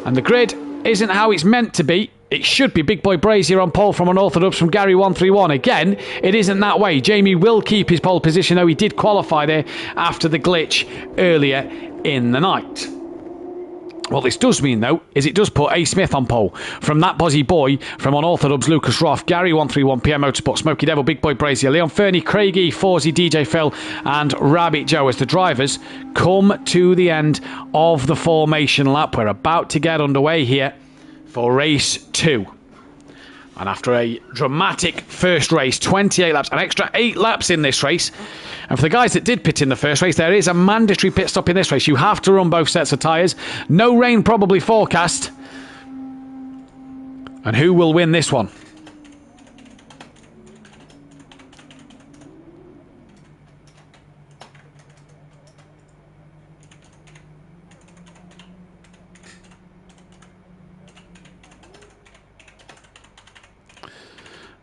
And the grid isn't how it's meant to be. It should be Big Boy Brazier on pole from Unorthodox from Gary 131. Again, it isn't that way. Jamie will keep his pole position, though he did qualify there after the glitch earlier in the night. What this does mean, though, is it does put A. Smith on pole. From that Buzzy Boy, from Unorthodox, Lucas Roth, Gary 131, PM Motorsport, Smoky Devil, Big Boy Brazier, Leon Fernie, Craigie, Forzy, DJ Phil, and Rabbit Joe as the drivers come to the end of the formation lap. We're about to get underway here for race 2. And after a dramatic first race, 28 laps, an extra 8 laps in this race. And for the guys that did pit in the first race, there is a mandatory pit stop in this race. You have to run both sets of tyres. No rain probably forecast. And who will win this one?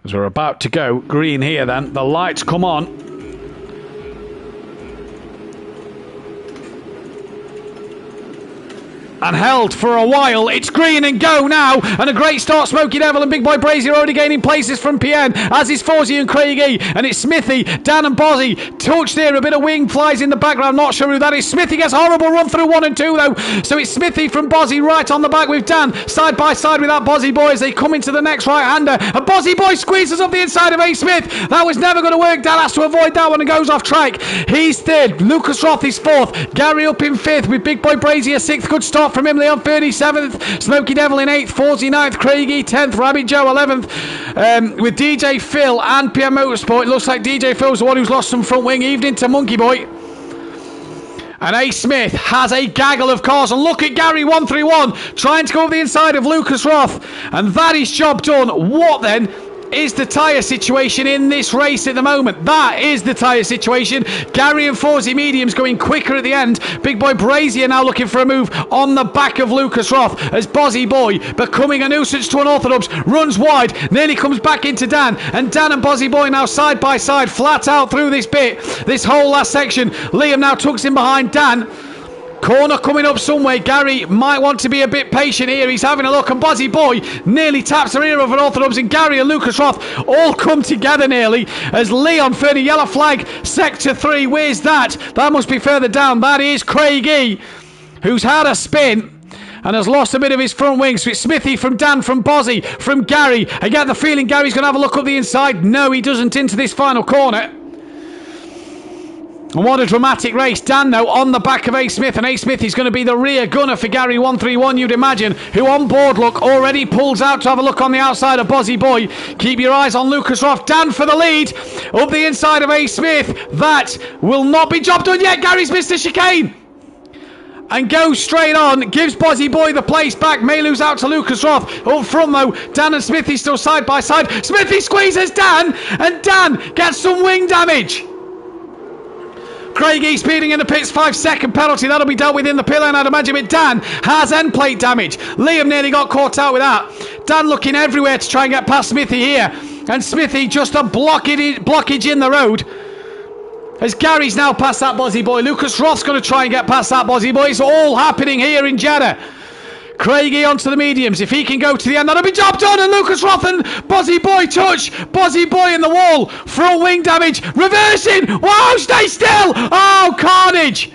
As we're about to go green here then, the lights come on. And held for a while. It's green and go now. And a great start. Smoky Devil and Big Boy Brazier already gaining places from PN, as is Forzy and Craigie. And it's Smithy, Dan and Bozzy. Touch there. A bit of wing flies in the background. Not sure who that is. Smithy gets a horrible run through 1 and 2 though. So it's Smithy from Bozzy right on the back with Dan. Side by side with that Bozzy Boy as they come into the next right-hander. And Bozzy Boy squeezes up the inside of A. Smith. That was never going to work. Dan has to avoid that one and goes off track. He's 3rd. Lucas Roth is 4th. Gary up in 5th with Big Boy Brazier 6th. Good start from him. Leon 37th, Smoky Devil in 8th, Forzy 9th, Craigie 10th, Rabbit Joe 11th, with DJ Phil and PM Motorsport. It looks like DJ Phil's the one who's lost some front wing. Evening to Monkey Boy. And A. Smith has a gaggle of cars. And look at Gary 131 trying to go over the inside of Lucas Roth. And that is job done. What then is the tyre situation in this race at the moment? That is the tyre situation. Gary and Forzy mediums going quicker at the end. Big Boy Brazier now looking for a move on the back of Lucas Roth as Bozzy Boy, becoming a nuisance to Unorthodox, runs wide, nearly comes back into Dan, and Dan and Bozzy Boy now side by side, flat out through this bit, this whole last section. Liam now tucks in behind Dan. Corner coming up some way. Gary might want to be a bit patient here. He's having a look, and Bozzy Boy nearly taps the rear of Unorthodox, and Gary and Lucas Roth all come together nearly as Leon Fernie, yellow flag, sector 3. Where's that? That must be further down. That is Craigie, who's had a spin and has lost a bit of his front wing. So it's Smithy from Dan, from Bozzy, from Gary. I get the feeling Gary's going to have a look up the inside. No, he doesn't into this final corner. And what a dramatic race. Dan, though, on the back of A. Smith. And A. Smith is going to be the rear gunner for Gary 131, you'd imagine, who on board look already pulls out to have a look on the outside of Bozzy Boy. Keep your eyes on Lucas Roth. Dan for the lead. Up the inside of A. Smith. That will not be job done yet. Gary's missed the chicane. And goes straight on. Gives Bozzy Boy the place back. May lose out to Lucas Roth. Up front, though, Dan and Smithy still side by side. Smithy squeezes Dan. And Dan gets some wing damage. Craigie speeding in the pits, 5-second penalty. That'll be dealt with in the pit lane, I'd imagine. But Dan has end plate damage. Liam nearly got caught out with that. Dan looking everywhere to try and get past Smithy here. And Smithy just a blockage in the road. As Gary's now past that Bozzy Boy. Lucas Roth's going to try and get past that Bozzy Boy. It's all happening here in Jeddah. Craigie onto the mediums. If he can go to the end, that'll be job done. And Lucas Roth and Bozzy Boy touch. Bozzy Boy in the wall. Front wing damage. Reversing. Wow, stay still. Oh, carnage.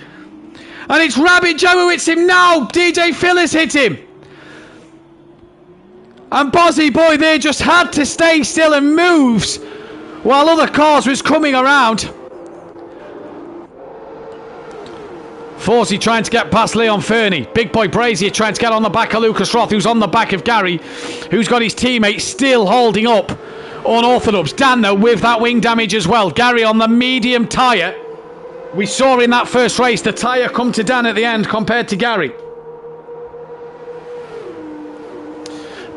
And it's Rabbit Joe who hits him now. DJ Phil has hit him. And Bozzy Boy there just had to stay still and moves while other cars was coming around. Forsey trying to get past Leon Fernie. Big Boy Brazier trying to get on the back of Lucas Roth, who's on the back of Gary, who's got his teammate still holding up unorthodox. Dan, though, with that wing damage as well. Gary on the medium tyre. We saw in that first race the tyre come to Dan at the end compared to Gary.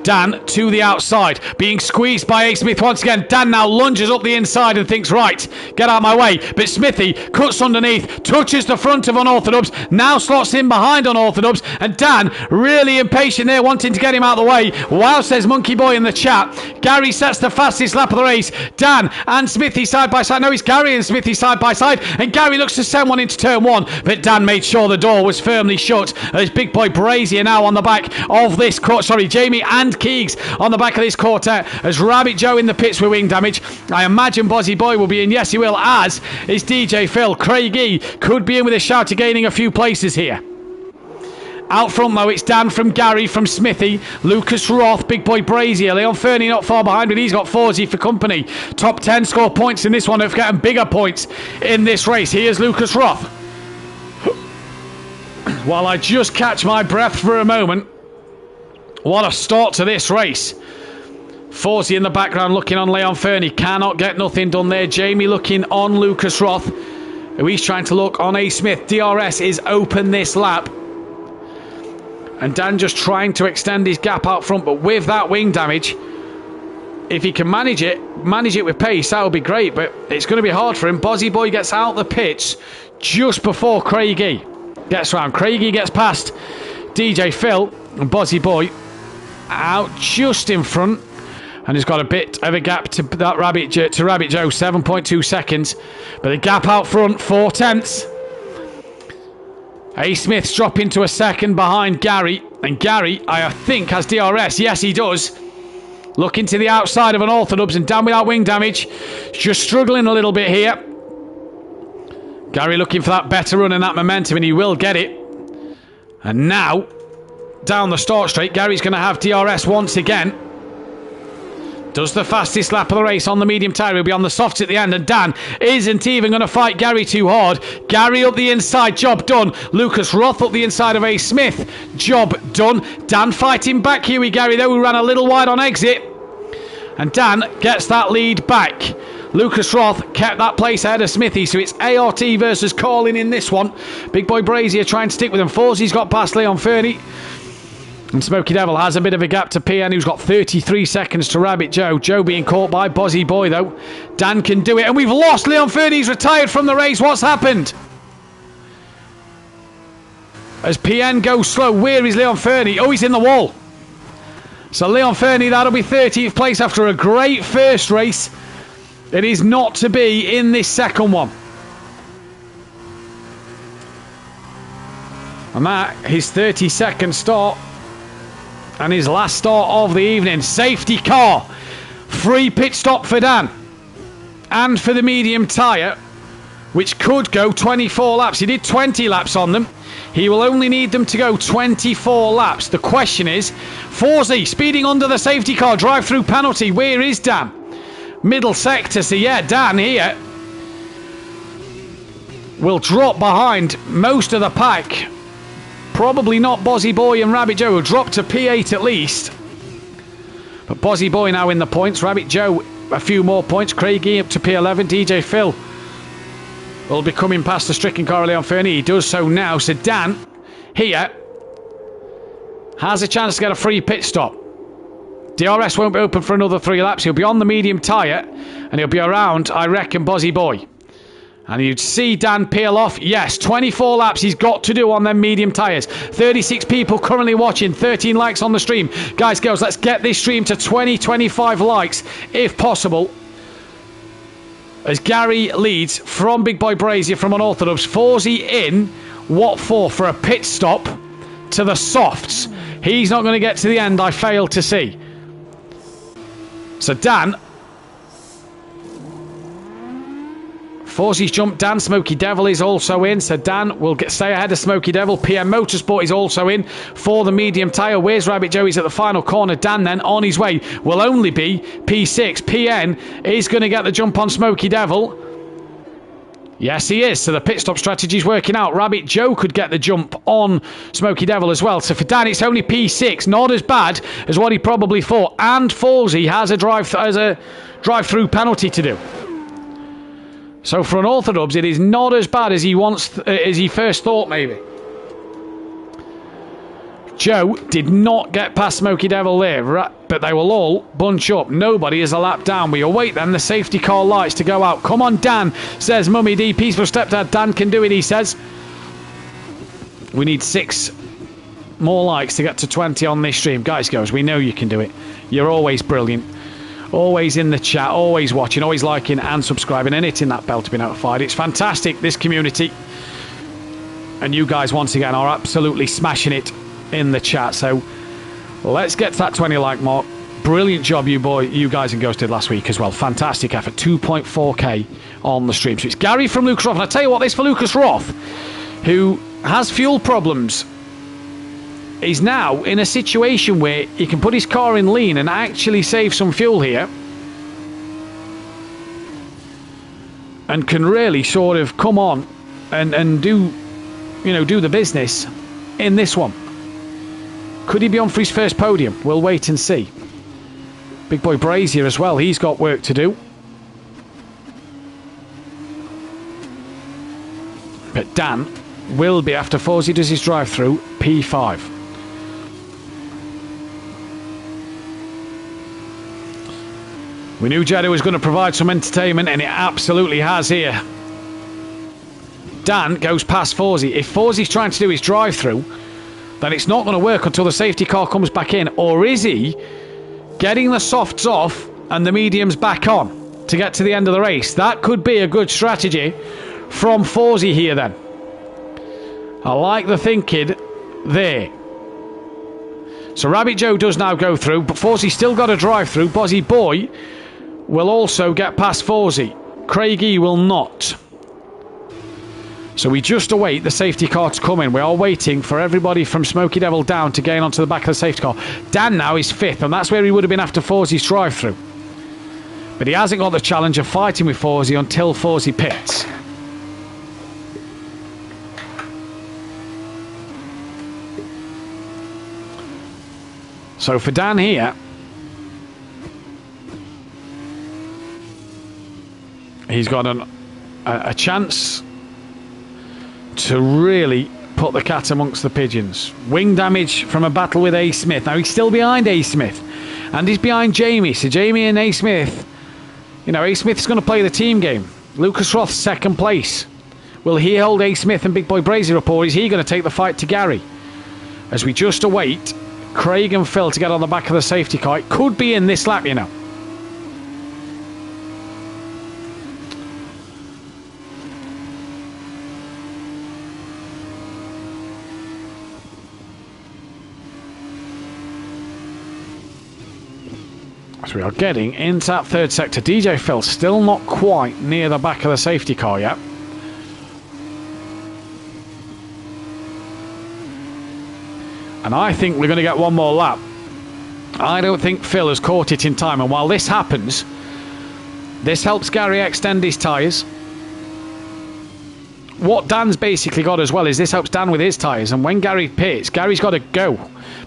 Dan to the outside, being squeezed by A. Smith once again. Dan now lunges up the inside and thinks, right, get out of my way. But Smithy cuts underneath, touches the front of Unorthodox, now slots in behind Unorthodox, and Dan really impatient there, wanting to get him out of the way. Wow, says Monkey Boy in the chat. Gary sets the fastest lap of the race. Dan and Smithy side by side. No, it's Gary and Smithy side by side, and Gary looks to send one into turn one, but Dan made sure the door was firmly shut. As Big Boy Brazier now on the back of this court. Sorry, Jamie and Keegs on the back of this quartet as Rabbit Joe in the pits with wing damage. I imagine Bozzy Boy will be in. Yes, he will, as is DJ Phil. Craigie could be in with a shout to gaining a few places here. Out front, though, it's Dan from Gary, from Smithy, Lucas Roth, Big Boy Brazier, Leon Fernie not far behind, but he's got Forsey for company. Top 10 score points in this one, of getting bigger points in this race. Here's Lucas Roth. While I just catch my breath for a moment, what a start to this race. Forsey in the background looking on Leon Fernie. Cannot get nothing done there. Jamie looking on Lucas Roth, who he's trying to look on A. Smith. DRS is open this lap. And Dan just trying to extend his gap out front. But with that wing damage, if he can manage it with pace, that would be great. But it's going to be hard for him. Bozzy Boy gets out the pits just before Craigie gets round. Craigie gets past DJ Phil, and Bozzy Boy out just in front, and he's got a bit of a gap to that Rabbit Joe, 7.2 seconds, but the gap out front 4/10. A. Smith's dropping to a second behind Gary, and Gary, I think, has DRS. Yes, he does. Looking to the outside of Unorthodox, and Dan without wing damage, just struggling a little bit here. Gary looking for that better run and that momentum, and he will get it. And now, down the start straight, Gary's going to have DRS once again. Does the fastest lap of the race on the medium tyre. He'll be on the softs at the end, and Dan isn't even going to fight Gary too hard. Gary up the inside, job done. Lucas Roth up the inside of A. Smith, job done. Dan fighting back here with Gary, though, who ran a little wide on exit. And Dan gets that lead back. Lucas Roth kept that place ahead of Smithy, so it's ART versus Corlin in this one. Big Boy Brazier trying to stick with him. Forsey's got past Leon Fernie. And Smokey Devil has a bit of a gap to PN, who's got 33 seconds to Rabbit Joe. Joe being caught by Bozzy Boy, though. Dan can do it. And we've lost Leon Fernie. He's retired from the race. What's happened? As PN goes slow, where is Leon Fernie? Oh, he's in the wall. So Leon Fernie, that'll be 30th place after a great first race. It is not to be in this second one. And that, his 32nd start. And his last start of the evening. Safety car. Free pit stop for Dan. And for the medium tyre, which could go 24 laps. He did 20 laps on them. He will only need them to go 24 laps. The question is, Forsey speeding under the safety car. Drive-through penalty. Where is Dan? Middle sector. So yeah, Dan here will drop behind most of the pack. Probably not Bozzy Boy and Rabbit Joe, will drop to P8 at least. But Bozzy Boy now in the points. Rabbit Joe a few more points. Craigie up to P11. DJ Phil will be coming past the stricken car of Leon Fernie. He does so now. So Dan here has a chance to get a free pit stop. DRS won't be open for another 3 laps. He'll be on the medium tyre, and he'll be around, I reckon, Bozzy Boy. And you'd see Dan peel off. Yes, 24 laps he's got to do on them medium tyres. 36 people currently watching. 13 likes on the stream. Guys, girls, let's get this stream to 20, 25 likes, if possible. as Gary leads from Big Boy Brazier from Unorthodox. Fawzi in. What for? For a pit stop to the softs. He's not going to get to the end, I fail to see. So Dan. Fawzi's jumped Dan. Smoky Devil is also in. So Dan will stay ahead of Smoky Devil. PM Motorsport is also in for the medium tyre. Where's Rabbit Joe? He's at the final corner. Dan then on his way will only be P6. PN is going to get the jump on Smoky Devil. Yes, he is. So the pit stop strategy is working out. Rabbit Joe could get the jump on Smoky Devil as well. So for Dan, it's only P6. Not as bad as what he probably thought. And Fawzi has a drive-through penalty to do. So for Unorthodox, it is not as bad as he first thought, maybe. Joe did not get past Smoky Devil there, but they will all bunch up. Nobody is a lap down. We await then the safety car lights to go out. Come on, Dan, says Mummy D. Peaceful Stepdad. Dan can do it, he says. We need 6 more likes to get to 20 on this stream. Guys, girls, we know you can do it. You're always brilliant. Always in the chat, always watching, always liking and subscribing and hitting that bell to be notified. It's fantastic, this community. And you guys, once again, are absolutely smashing it in the chat. So let's get to that 20 like mark. Brilliant job you guys and Ghost did last week as well. Fantastic effort. 2.4k on the stream. So it's Gary from Lucas Roth. And I tell you what, this for Lucas Roth, who has fuel problems, is now in a situation where he can put his car in lean and actually save some fuel here. And can really sort of come on and do the business in this one. Could he be on for his first podium? We'll wait and see. Big Boy Brazier as well. He's got work to do. But Dan will be, after Fawzi does his drive-through, P5. We knew Jeddah was going to provide some entertainment, and it absolutely has here. Dan goes past Fawzi. If Fawzi's trying to do his drive-through, then it's not going to work until the safety car comes back in. Or is he getting the softs off and the mediums back on to get to the end of the race? That could be a good strategy from Fawzi here then. I like the thinking there. So Rabbit Joe does now go through, but Fawzi's still got a drive-through. Bozzy Boy will also get past Fawzi. Craigie will not. So we just await the safety car to come in. We are waiting for everybody from Smoky Devil down to gain onto the back of the safety car. Dan now is 5th, and that's where he would have been after Fawzi's drive-through. But he hasn't got the challenge of fighting with Fawzi until Fawzi pits. So for Dan here, he's got a chance to really put the cat amongst the pigeons. Wing damage from a battle with A. Smith. Now he's still behind A. Smith, and he's behind Jamie. So Jamie and A. Smith, A. Smith's going to play the team game. Lucas Roth, 2nd place. Will he hold A. Smith and Big Boy Brazier up, or is he going to take the fight to Gary? As we just await Craig and Phil to get on the back of the safety car. It could be in this lap, So we are getting into that 3rd sector. DJ Phil still not quite near the back of the safety car yet. And I think we're going to get one more lap. I don't think Phil has caught it in time. And while this happens, this helps Gary extend his tyres. What Dan's basically got as well is this helps Dan with his tyres. And when Gary pits, Gary's got to go.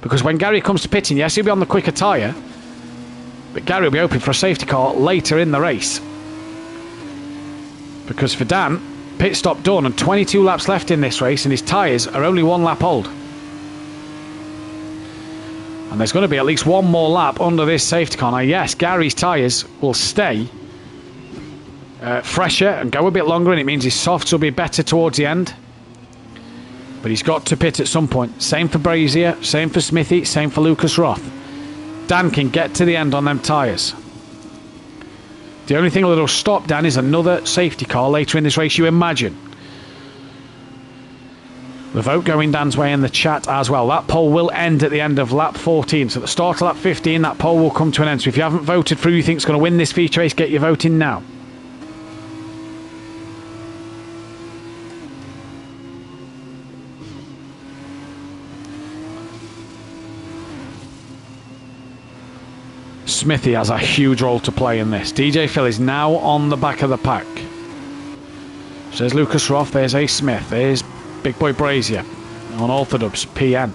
Because when Gary comes to pitting, yes, he'll be on the quicker tyre. But Gary will be hoping for a safety car later in the race. Because for Dan, pit stop done and 22 laps left in this race, and his tyres are only 1 lap old. And there's going to be at least one more lap under this safety car. Now, yes, Gary's tyres will stay fresher and go a bit longer, and it means his softs will be better towards the end. But he's got to pit at some point. Same for Brazier, same for Smithy, same for Lucas Roth. Dan can get to the end on them tyres. The only thing that'll stop Dan is another safety car later in this race, you imagine. The vote going Dan's way in the chat as well. That poll will end at the end of lap 14. So at the start of lap 15, that poll will come to an end. So if you haven't voted for who you think is going to win this feature race, get your vote in now. Smithy has a huge role to play in this. DJ Phil is now on the back of the pack. So there's Lucas Roth, there's Ace Smith, there's Big Boy Brazier on Orthodox PN.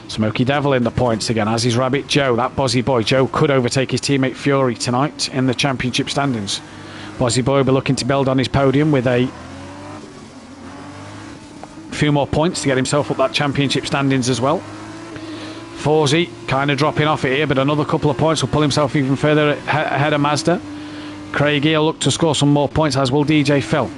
Smoky Devil in the points again, as is Rabbit Joe. That Bozzy Boy. Joe could overtake his teammate Fury tonight in the championship standings. Bozzy Boy will be looking to build on his podium with a few more points to get himself up that championship standings as well. Forzy kind of dropping off it here, but another couple of points will pull himself even further ahead of Mazda. Craigie will look to score some more points, as will DJ Phil.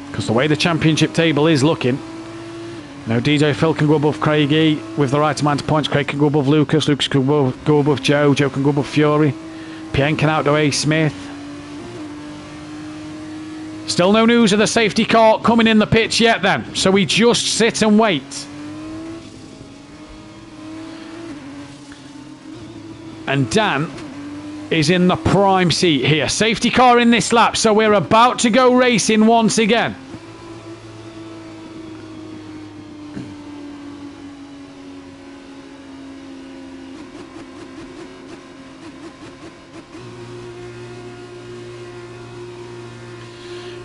Because the way the championship table is looking, you know, DJ Phil can go above Craigie with the right amount of points. Craig can go above Lucas. Lucas can go above Joe. Joe can go above Fury. Pien can outdo A. Smith. Still no news of the safety car coming in the pitch yet then. So we just sit and wait. And Dan is in the prime seat here. Safety car in this lap, so we're about to go racing once again.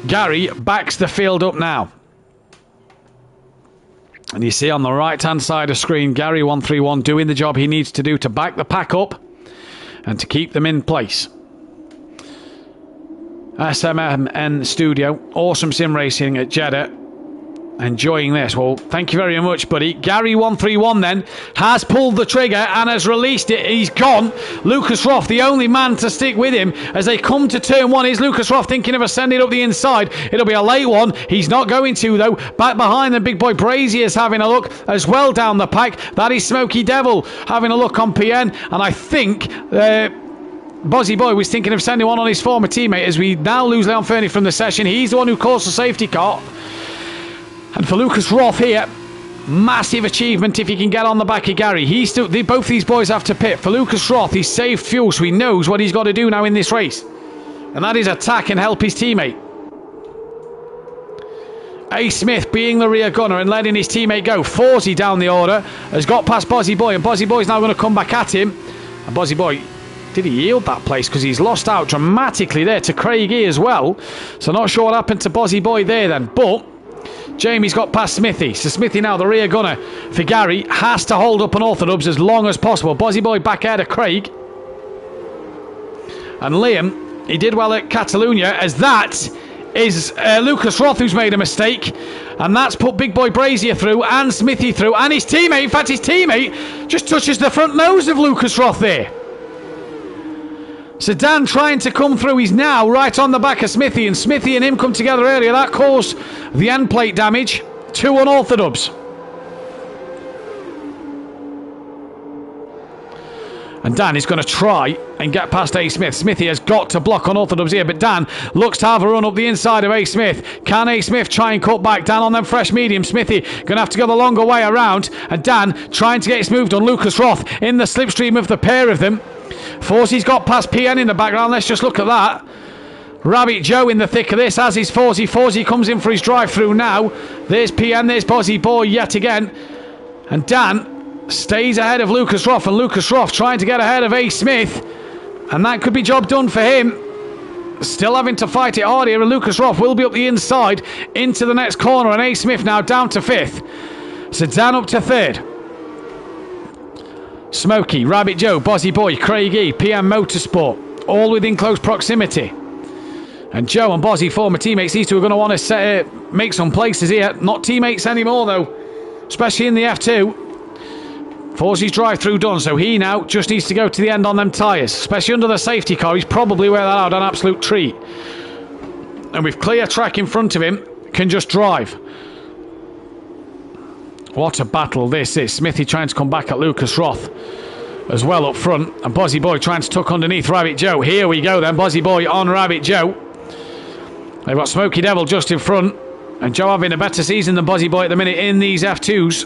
Gary backs the field up now. And you see on the right-hand side of screen, Gary 131 doing the job he needs to do to back the pack up and to keep them in place. SMMN Studio, awesome sim racing at Jeddah. Enjoying this. Well, thank you very much, buddy. Gary 131 then has pulled the trigger and has released it. He's gone. Lucas Roth, the only man to stick with him as they come to turn one. Is Lucas Roth thinking of ascending up the inside? It'll be a late one. He's not going to, though. Back behind them, Big Boy Brazier is having a look as well down the pack. That is Smoky Devil having a look on PN. And I think Bozzy Boy was thinking of sending one on his former teammate as we now lose Leon Fernie from the session. He's the one who caused the safety car. And for Lucas Roth here, massive achievement if he can get on the back of Gary. Both these boys have to pit. For Lucas Roth, he's saved fuel, so he knows what he's got to do now in this race. And that is attack and help his teammate. A. Smith being the rear gunner and letting his teammate go. Forzy down the order has got past Bozzy Boy, and Bozzy Boy's now going to come back at him. And Bozzy Boy, did he yield that place? Because he's lost out dramatically there to Craigie as well. So not sure what happened to Bozzy Boy there then. But Jamie's got past Smithy. So Smithy now, the rear gunner for Gary, has to hold up an Orthodubs as long as possible. Bozzy Boy back ahead of Craig. And Liam, he did well at Catalunya, as that is Lucas Roth who's made a mistake. And that's put Big Boy Brazier through and Smithy through. And his teammate, in fact his teammate, just touches the front nose of Lucas Roth there. So Dan trying to come through. He's now right on the back of Smithy, and Smithy and him come together earlier. That caused the end plate damage. 2 unorthodox. And Dan is going to try and get past A. Smith. Smithy has got to block unorthodox here, but Dan looks to have a run up the inside of A. Smith. Can A. Smith try and cut back? Dan on them fresh medium. Smithy going to have to go the longer way around, and Dan trying to get his move done. Lucas Roth in the slipstream of the pair of them. Forzy's got past PN in the background. Let's just look at that. Rabbit Joe in the thick of this, as is Forzy. Forzy comes in for his drive-through now. There's PN, there's Bozzy Boy yet again. And Dan stays ahead of Lucas Roth, and Lucas Roth trying to get ahead of A. Smith. And that could be job done for him. Still having to fight it hard here, and Lucas Roth will be up the inside into the next corner, and A. Smith now down to 5th. So Dan up to 3rd. Smokey, Rabbit Joe, Bozzy Boy, Craigie, PM Motorsport, all within close proximity. And Joe and Bozzy, former teammates, these two are going to want to make some places here. Not teammates anymore though, especially in the F2. Forzy's drive-through done, so he now just needs to go to the end on them tyres, especially under the safety car. He's probably wear that out an absolute treat. And with clear track in front of him, can just drive. What a battle this is. Smithy trying to come back at Lucas Roth. as well up front. And Bozzy Boy trying to tuck underneath Rabbit Joe. Here we go then. Bozzy Boy on Rabbit Joe. They've got Smoky Devil just in front. And Joe having a better season than Bozzy Boy at the minute in these F2s.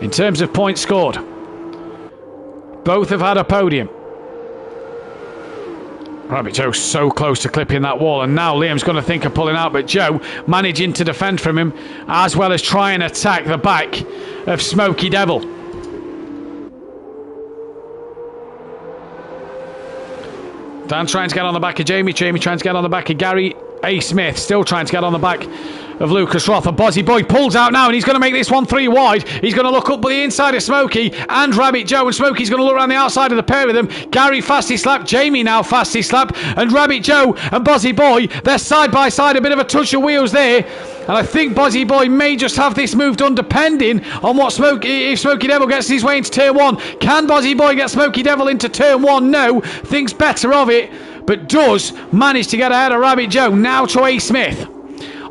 In terms of points scored, both have had a podium. Rabbit Joe's so close to clipping that wall, and now Liam's going to think of pulling out, but Joe managing to defend from him as well as try and attack the back of Smoky Devil. Dan trying to get on the back of Jamie. Jamie trying to get on the back of Gary. A. Smith still trying to get on the back of Lucas Roth. And Bozzy Boy pulls out now, and he's going to make this one 3 wide. He's going to look up the inside of Smoky and Rabbit Joe, and Smoky's going to look around the outside of the pair of them. Gary fasty slap, Jamie now fasty slap, and Rabbit Joe and Bozzy Boy, they're side by side, a bit of a touch of wheels there. And I think Bozzy Boy may just have this move done depending on what if Smoky Devil gets his way into turn 1. Can Bozzy Boy get Smoky Devil into turn 1? No. Thinks better of it, but does manage to get ahead of Rabbit Joe. Now to A. Smith.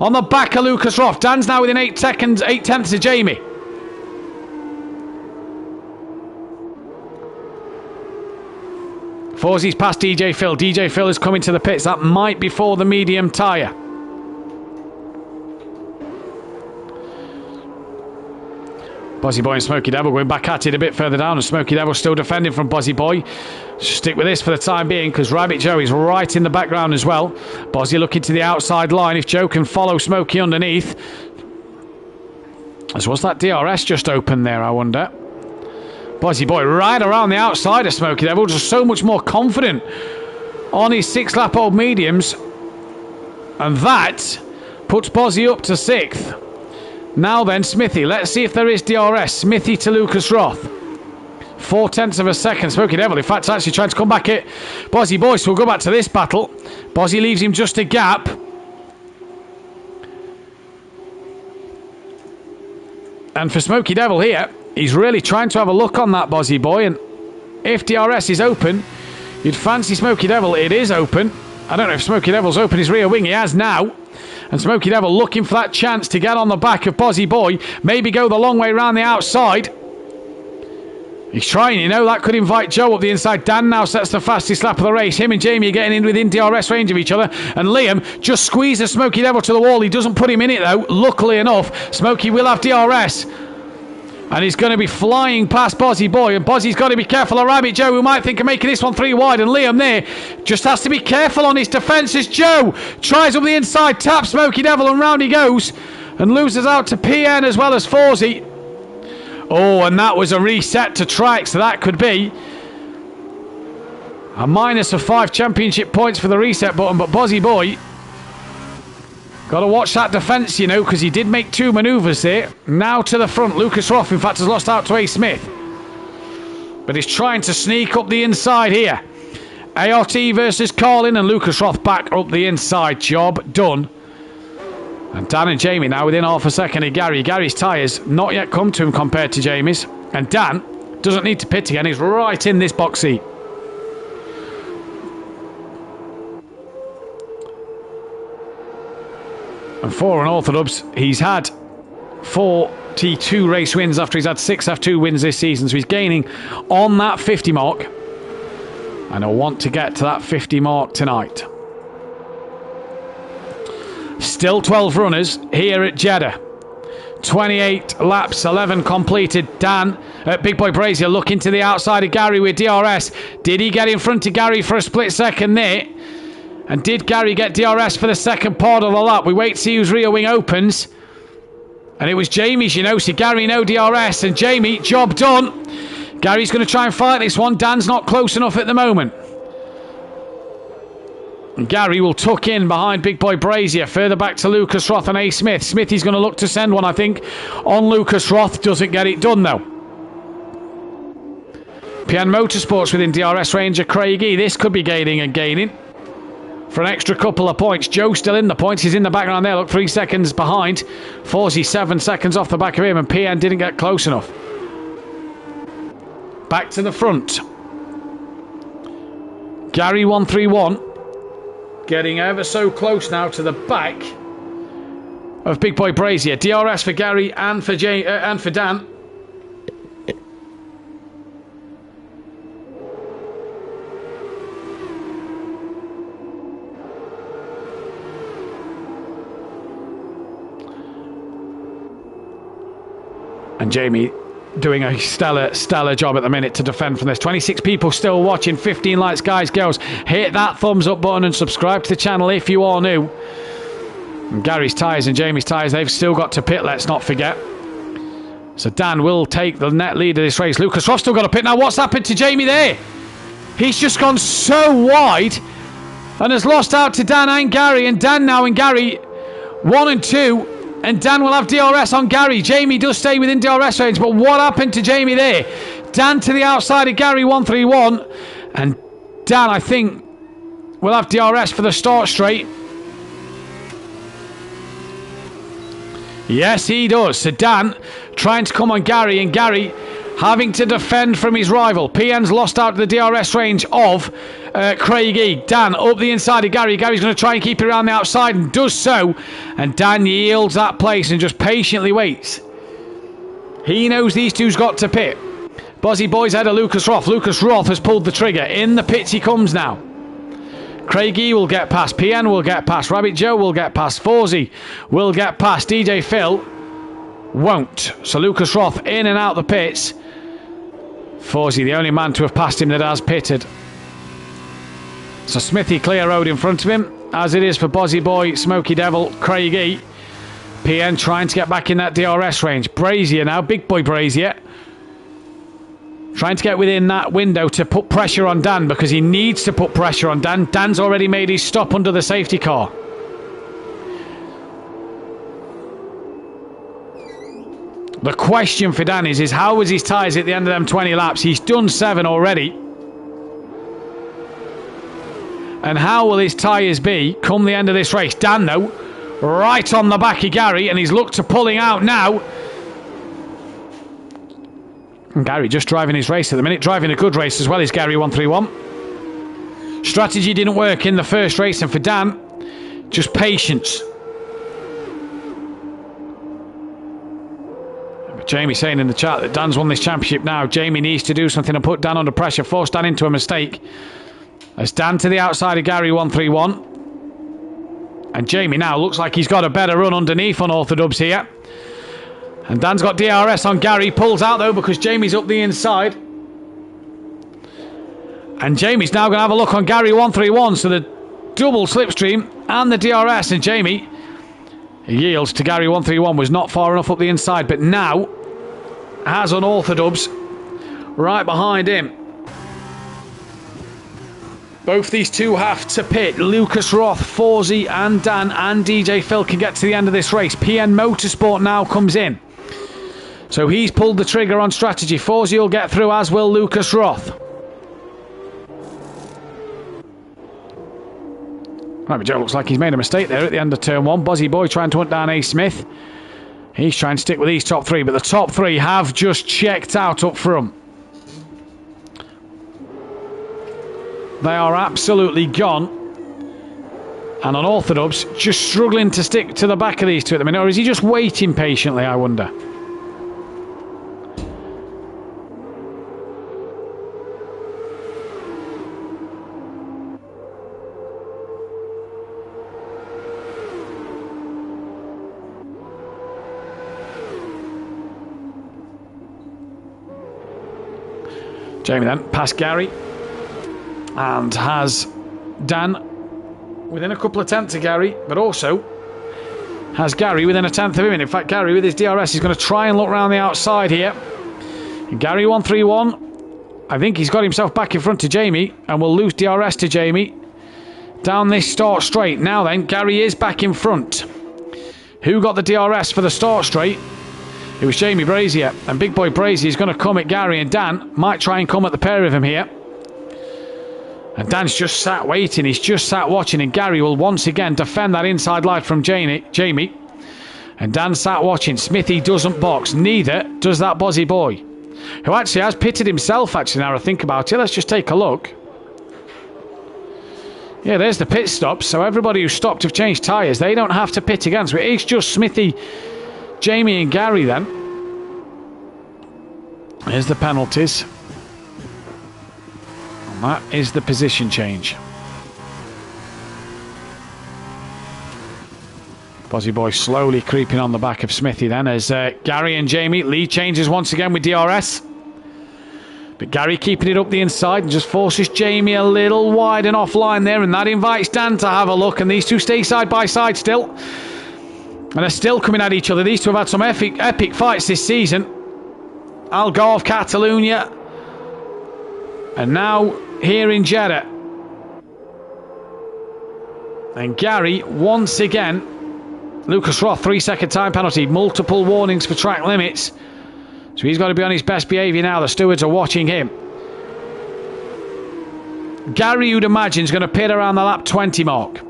On the back of Lucas Roth. Dan's now within 8 tenths of Jamie. Forzy's past DJ Phil. DJ Phil is coming to the pits. That might be for the medium tyre. Bozzy Boy and Smoky Devil going back at it a bit further down, and Smoky Devil still defending from Bozzy Boy. Stick with this for the time being, because Rabbit Joe is right in the background as well. Bozzy looking to the outside line. If Joe can follow Smoky underneath. As was that DRS just open there, I wonder. Bozzy Boy right around the outside of Smoky Devil, just so much more confident on his 6-lap-old mediums. And that puts Bozzy up to 6th. Now then, Smithy. Let's see if there is DRS. Smithy to Lucas Roth. 4 tenths of a second. Smoky Devil, in fact, actually trying to come back at Bozzy Boy. So we'll go back to this battle. Bozzy leaves him just a gap. And for Smoky Devil here, he's really trying to have a look on that Bozzy Boy. And if DRS is open, you'd fancy Smoky Devil. It is open. I don't know if Smoky Devil's open his rear wing. He has now. And Smoky Devil looking for that chance to get on the back of Bozzy Boy. Maybe go the long way around the outside. He's trying, you know. That could invite Joe up the inside. Dan now sets the fastest lap of the race. Him and Jamie are getting in within DRS range of each other. And Liam just squeezes Smoky Devil to the wall. He doesn't put him in it, though. Luckily enough, Smoky will have DRS. And he's going to be flying past Bozzy Boy. And Bozzy's got to be careful of Rabbit Joe, who might think of making this one 3 wide. And Liam there just has to be careful on his defence as Joe tries up the inside, taps Smoky Devil, and round he goes. And loses out to PN as well as Forzy. Oh, and that was a reset to track, so that could be a minus of 5 championship points for the reset button. But Bozzy Boy, got to watch that defence, you know, because he did make 2 manoeuvres there. Now to the front. Lucas Roth, in fact, has lost out to A. Smith. But he's trying to sneak up the inside here. ART versus Carlin, and Lucas Roth back up the inside. Job done. And Dan and Jamie now within half a second of Gary. Gary's tyres not yet come to him compared to Jamie's. And Dan doesn't need to pit again. He's right in this box seat. And for Unorthodox, he's had 42 race wins after he's had 6 F2 wins this season. So he's gaining on that 50 mark. And he'll want to get to that 50 mark tonight. Still 12 runners here at Jeddah. 28 laps, 11 completed. Dan at Big Boy Brazier looking to the outside of Gary with DRS. Did he get in front of Gary for a split second there? And did Gary get DRS for the second part of the lap? We wait to see whose rear wing opens. And it was Jamie's, you know. So Gary, no DRS. And Jamie, job done. Gary's going to try and fight this one. Dan's not close enough at the moment. And Gary will tuck in behind Big Boy Brazier. Further back to Lucas Roth and A. Smith. Smithy's going to look to send one, I think, on Lucas Roth. Doesn't get it done, though. PN Motorsports within DRS range of Craigie. This could be gaining and gaining for an extra couple of points. Joe still in the points. He's in the background there. Look, 3 seconds behind. Forzy 7 seconds off the back of him, and PN didn't get close enough. Back to the front. Gary 131. Getting ever so close now to the back of Big Boy Brazier. DRS for Gary and for Dan. And Jamie doing a stellar job at the minute to defend from this. 26 people still watching. 15 likes, guys, girls. Hit that thumbs up button and subscribe to the channel if you are new. And Gary's tyres and Jamie's tyres, they've still got to pit, let's not forget. So Dan will take the net lead of this race. Lucas Ross still got to pit. Now what's happened to Jamie there? He's just gone so wide and has lost out to Dan and Gary. And Dan now and Gary 1 and 2. And Dan will have DRS on Gary. Jamie does stay within DRS range. But what happened to Jamie there? Dan to the outside of Gary 131. And Dan, I think, will have DRS for the start straight. Yes, he does. So Dan trying to come on Gary. And Gary having to defend from his rival. PN's lost out to the DRS range of Craigie. Dan up the inside of Gary. Gary's going to try and keep it around the outside and does so. And Dan yields that place and just patiently waits. He knows these two's got to pit. Buzzy Boy's ahead of Lucas Roth. Lucas Roth has pulled the trigger. In the pits he comes now. Craigie will get past. PN will get past. Rabbit Joe will get past. Forzy will get past. DJ Phil won't. So Lucas Roth in and out the pits. Forzy, the only man to have passed him that has pitted. So Smithy clear road in front of him, as it is for Bozzy Boy, Smoky Devil, Craigie. PN trying to get back in that DRS range. Brazier now, Big Boy Brazier. Trying to get within that window to put pressure on Dan, because he needs to put pressure on Dan. Dan's already made his stop under the safety car. The question for Dan is how was his tyres at the end of them 20 laps? He's done 7 already. And how will his tyres be come the end of this race? Dan, though, right on the back of Gary, and he's looked to pulling out now. And Gary just driving his race at the minute, driving a good race as well as Gary 131. Strategy didn't work in the first race, and for Dan, just patience. Jamie saying in the chat that Dan's won this championship now. Jamie needs to do something and put Dan under pressure, force Dan into a mistake. As Dan to the outside of Gary 131. And Jamie now looks like he's got a better run underneath on Orthodubs here. And Dan's got DRS on Gary. Pulls out though because Jamie's up the inside. And Jamie's now going to have a look on Gary 131. So the double slipstream and the DRS. And Jamie yields to Gary 131. Was not far enough up the inside. But now has on Orthodubs right behind him. Both these two have to pit. Lucas Roth, Forzy and Dan and DJ Phil can get to the end of this race. PN Motorsport now comes in. So he's pulled the trigger on strategy. Forzy will get through, as will Lucas Roth. Rabbit Joe looks like he's made a mistake there at the end of turn 1. Buzzy Boy trying to hunt down A. Smith. He's trying to stick with these top 3, but the top 3 have just checked out up front. They are absolutely gone. And on Orthodubs, just struggling to stick to the back of these two at the minute. Or is he just waiting patiently, I wonder? Jamie then past Gary and has Dan within a couple of tenths of Gary, but also has Gary within a tenth of him. And in fact, Gary with his DRS is going to try and look round the outside here. And Gary 131, I think he's got himself back in front of Jamie and will lose DRS to Jamie down this start straight. Now then, Gary is back in front. Who got the DRS for the start straight? It was Jamie Brazier, and Big Boy Brazier is going to come at Gary, and Dan might try and come at the pair of them here. And Dan's just sat waiting, he's just sat watching, and Gary will once again defend that inside line from Jamie. And Dan sat watching. Smithy doesn't box, neither does that Bozzy Boy, who actually has pitted himself, actually, now I think about it. Let's just take a look. Yeah, there's the pit stops, so everybody who stopped have changed tyres. They don't have to pit again, so it's just Smithy, Jamie and Gary then. Here's the penalties. And that is the position change. Bozzy Boy slowly creeping on the back of Smithy then as Gary and Jamie. Lead changes once again with DRS. But Gary keeping it up the inside and just forces Jamie a little wide and offline there, and that invites Dan to have a look, and these two stay side by side still. And they're still coming at each other. These two have had some epic fights this season. Algarve, Catalonia. And now here in Jeddah. And Gary, once again, Lucas Roth, 3-second time penalty, multiple warnings for track limits. So he's got to be on his best behaviour now. The stewards are watching him. Gary, you'd imagine, is going to pit around the lap 20 mark.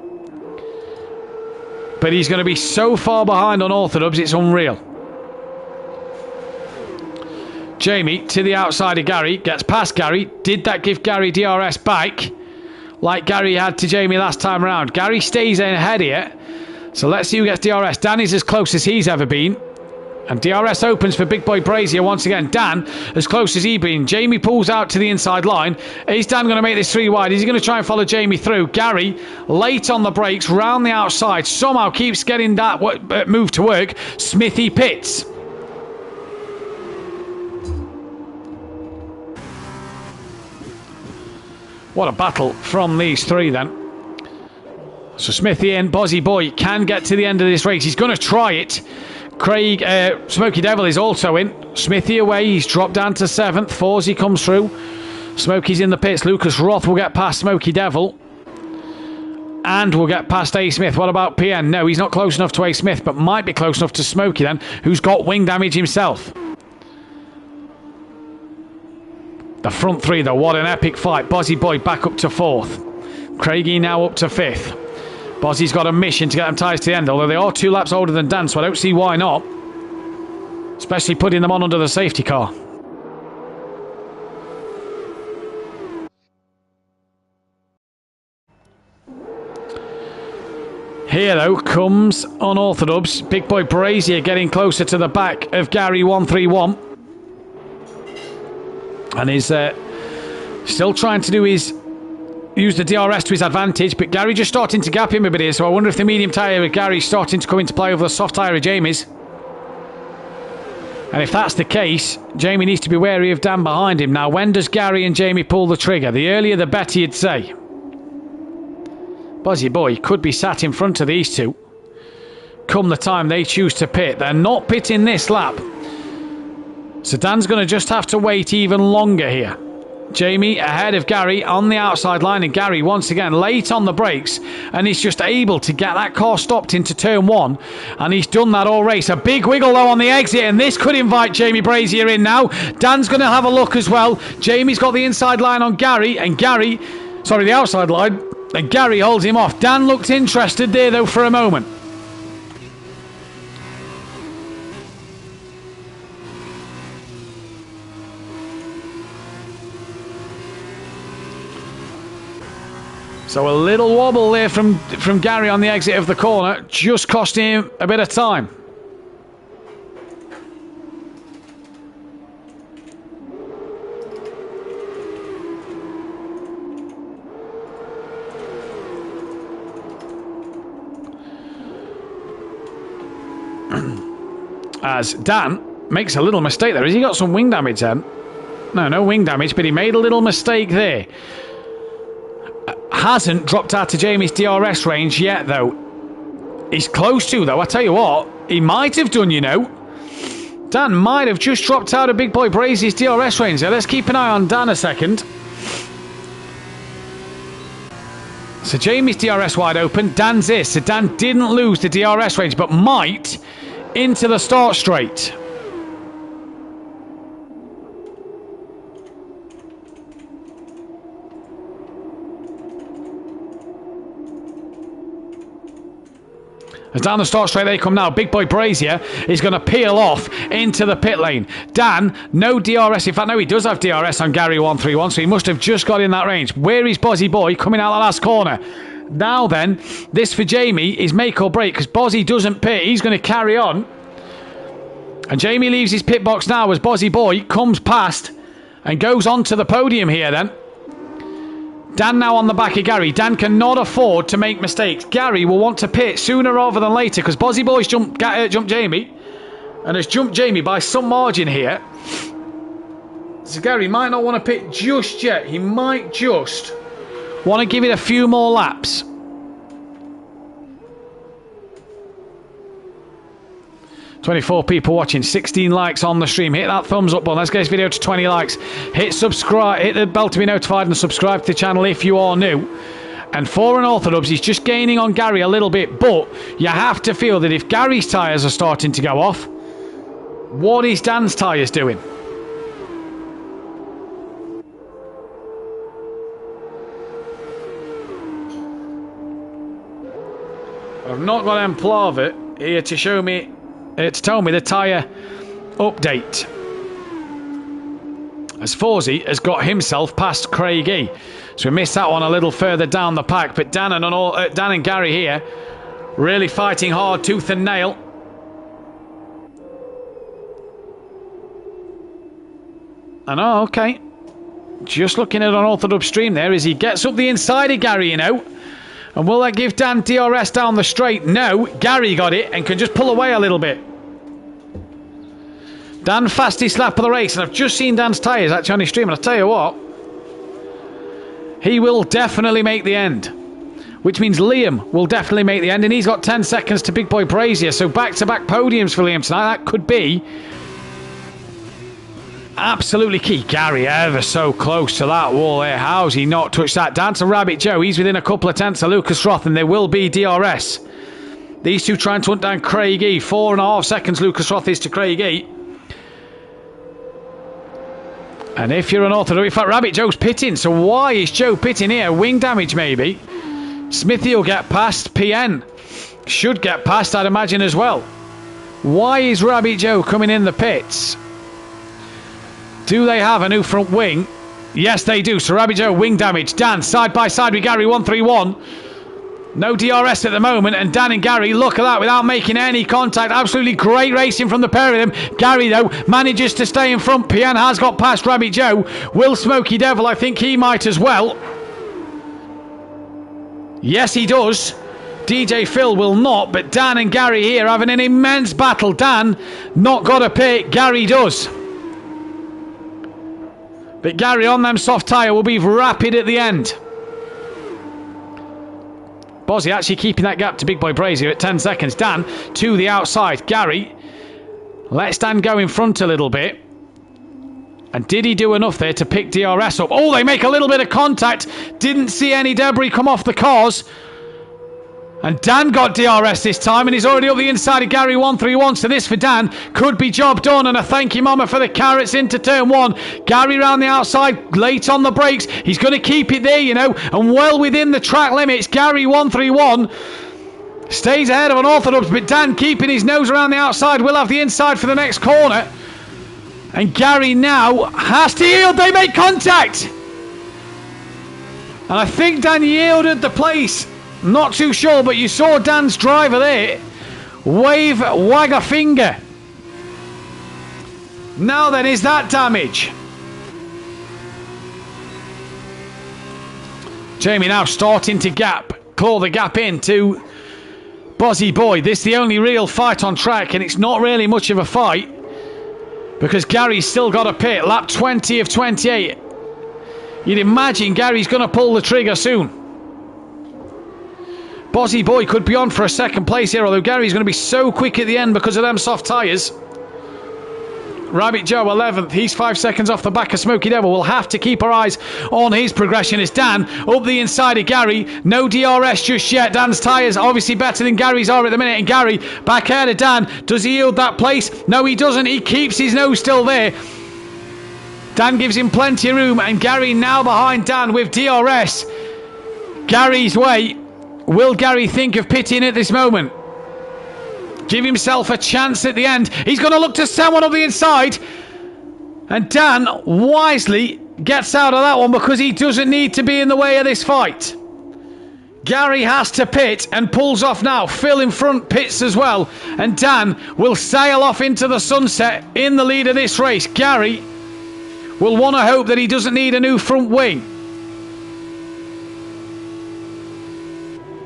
But he's going to be so far behind on Orthodubs, it's unreal. Jamie to the outside of Gary, gets past Gary. Did that give Gary DRS back? Like Gary had to Jamie last time around. Gary stays ahead here. So let's see who gets DRS. Danny's as close as he's ever been. And DRS opens for Big Boy Brazier once again. Dan, as close as he's been. Jamie pulls out to the inside line. Is Dan going to make this 3 wide? Is he going to try and follow Jamie through? Gary, late on the brakes, round the outside. Somehow keeps getting that move to work. Smithy pits. What a battle from these three then. So Smithy in, Bozzy Boy can get to the end of this race. He's going to try it. Craig, Smoky Devil is also in. Smithy away, he's dropped down to 7th. Forsey comes through. Smokey's in the pits. Lucas Roth will get past Smoky Devil. And will get past A. Smith. What about PN? No, he's not close enough to A. Smith, but might be close enough to Smoky then, who's got wing damage himself. The front three though, what an epic fight. Bozzy Boy back up to 4th. Craigie now up to 5th. Bozzy's got a mission to get them tyres to the end, although they are 2 laps older than Dan, so I don't see why not. Especially putting them on under the safety car. Here though comes Unorthodox. Big Boy Brazier getting closer to the back of Gary 131. And he's still trying to do his... use the DRS to his advantage, but Gary just starting to gap him a bit here, so I wonder if the medium tyre with Gary starting to come into play over the soft tyre of Jamie's. And if that's the case, Jamie needs to be wary of Dan behind him. Now, when does Gary and Jamie pull the trigger? The earlier the better, you'd say. Bozzy Boy could be sat in front of these two come the time they choose to pit. They're not pitting this lap. So Dan's going to just have to wait even longer here. Jamie ahead of Gary on the outside line, and Gary once again late on the brakes, and he's just able to get that car stopped into turn 1, and he's done that all race. A big wiggle though on the exit, and this could invite Jamie Brazier in now. Dan's going to have a look as well. Jamie's got the inside line on Gary, and the outside line, and Gary holds him off. Dan looked interested there though for a moment. So a little wobble there from Gary on the exit of the corner, just costing him a bit of time. As Dan makes a little mistake there. Has he got some wing damage then? No wing damage, but he made a little mistake there. Hasn't dropped out to Jamie's DRS range yet, though. He's close to, though. I tell you what, he might have done, you know. Dan might have just dropped out of Big Boy Brazier's DRS range. So let's keep an eye on Dan a second. So Jamie's DRS wide open. Dan's is. So Dan didn't lose the DRS range, but might into the start straight. As down the start straight they come now. Big Boy Brazier is going to peel off into the pit lane. Dan, no DRS. In fact, no, he does have DRS on Gary 131, so he must have just got in that range. Where is Bozzy Boy coming out the last corner? Now then, this for Jamie is make or break, because Bozzy doesn't pit. He's going to carry on. And Jamie leaves his pit box now as Bozzy Boy comes past and goes on to the podium here then. Dan now on the back of Gary. Dan cannot afford to make mistakes. Gary will want to pit sooner rather than later because Bozzy Boy's jumped Jamie and has jumped Jamie by some margin here. So Gary might not want to pit just yet. He might just want to give it a few more laps. "24 people watching, 16 likes on the stream. Hit that thumbs up button. Let's get this video to 20 likes. Hit subscribe, hit the bell to be notified and subscribe to the channel if you are new. And for Unorthodox, he's just gaining on Gary a little bit, but you have to feel that if Gary's tyres are starting to go off, what is Dan's tyres doing? I've not got Emplava here to show me, to tell me the tyre update. As Fawzi has got himself past Craigie. So we missed that one a little further down the pack. But Dan and Gary here really fighting hard, tooth and nail. And oh, okay. Just looking at an Unorthodox stream there as he gets up the inside of Gary, you know. And will that give Dan DRS down the straight? No. Gary got it and can just pull away a little bit. Dan, fastest lap of the race. And I've just seen Dan's tyres actually on his stream. And I'll tell you what. He will definitely make the end. Which means Liam will definitely make the end. And he's got 10 seconds to Big Boy Brazier. So back-to-back podiums for Liam tonight. That could be absolutely key. Gary ever so close to that wall there. How's he not touched that? Down to Rabbit Joe. He's within a couple of tenths of Lucas Roth. And there will be DRS. These two trying to hunt down Craigie. 4.5 seconds Lucas Roth is to Craigie. And if you're an Unorthodox, in fact, Rabbit Joe's pitting. So why is Joe pitting here? Wing damage, maybe. Smithy will get past. PN should get past, I'd imagine, as well. Why is Rabbit Joe coming in the pits? Do they have a new front wing? Yes, they do. So Rabbit Joe, wing damage. Dan, side by side with Gary, 131. No DRS at the moment, and Dan and Gary, look at that, without making any contact. Absolutely great racing from the pair of them. Gary, though, manages to stay in front. PN has got past Rabbit Joe. Will Smokey Devil, I think he might as well. Yes, he does. DJ Phil will not, but Dan and Gary here having an immense battle. Dan not got a pit, Gary does. But Gary on them soft tyre will be rapid at the end. Bozzy actually keeping that gap to Big Boy Brazier at 10 seconds. Dan to the outside. Gary lets Dan go in front a little bit. And did he do enough there to pick DRS up? Oh, they make a little bit of contact. Didn't see any debris come off the cars. And Dan got DRS this time, and he's already up the inside of Gary, 131. So this for Dan could be job done, and a thank you mama for the carrots into turn one. Gary round the outside, late on the brakes. He's going to keep it there, you know, and well within the track limits. Gary, 131. Stays ahead of Unorthodox, but Dan keeping his nose around the outside. Will have the inside for the next corner. And Gary now has to yield. They make contact. And I think Dan yielded the place. Not too sure, but you saw Dan's driver there wag a finger. Now then, is that damage? Jamie now starting to claw the gap into Bozzy Boy. This is the only real fight on track, and it's not really much of a fight because Gary's still got a pit. Lap 20 of 28. You'd imagine Gary's going to pull the trigger soon. Bozzy Boy could be on for a second place here, although Gary's going to be so quick at the end because of them soft tyres. Rabbit Joe 11th. He's 5 seconds off the back of Smokey Devil. We'll have to keep our eyes on his progression as Dan up the inside of Gary. No DRS just yet. Dan's tyres obviously better than Gary's are at the minute. And Gary back ahead of Dan. Does he yield that place? No, he doesn't. He keeps his nose still there. Dan gives him plenty of room. And Gary now behind Dan with DRS. Gary's way. Will Gary think of pitting at this moment? Give himself a chance at the end. He's going to look to send one up the inside. And Dan wisely gets out of that one because he doesn't need to be in the way of this fight. Gary has to pit and pulls off now. Phil in front pits as well. And Dan will sail off into the sunset in the lead of this race. Gary will want to hope that he doesn't need a new front wing.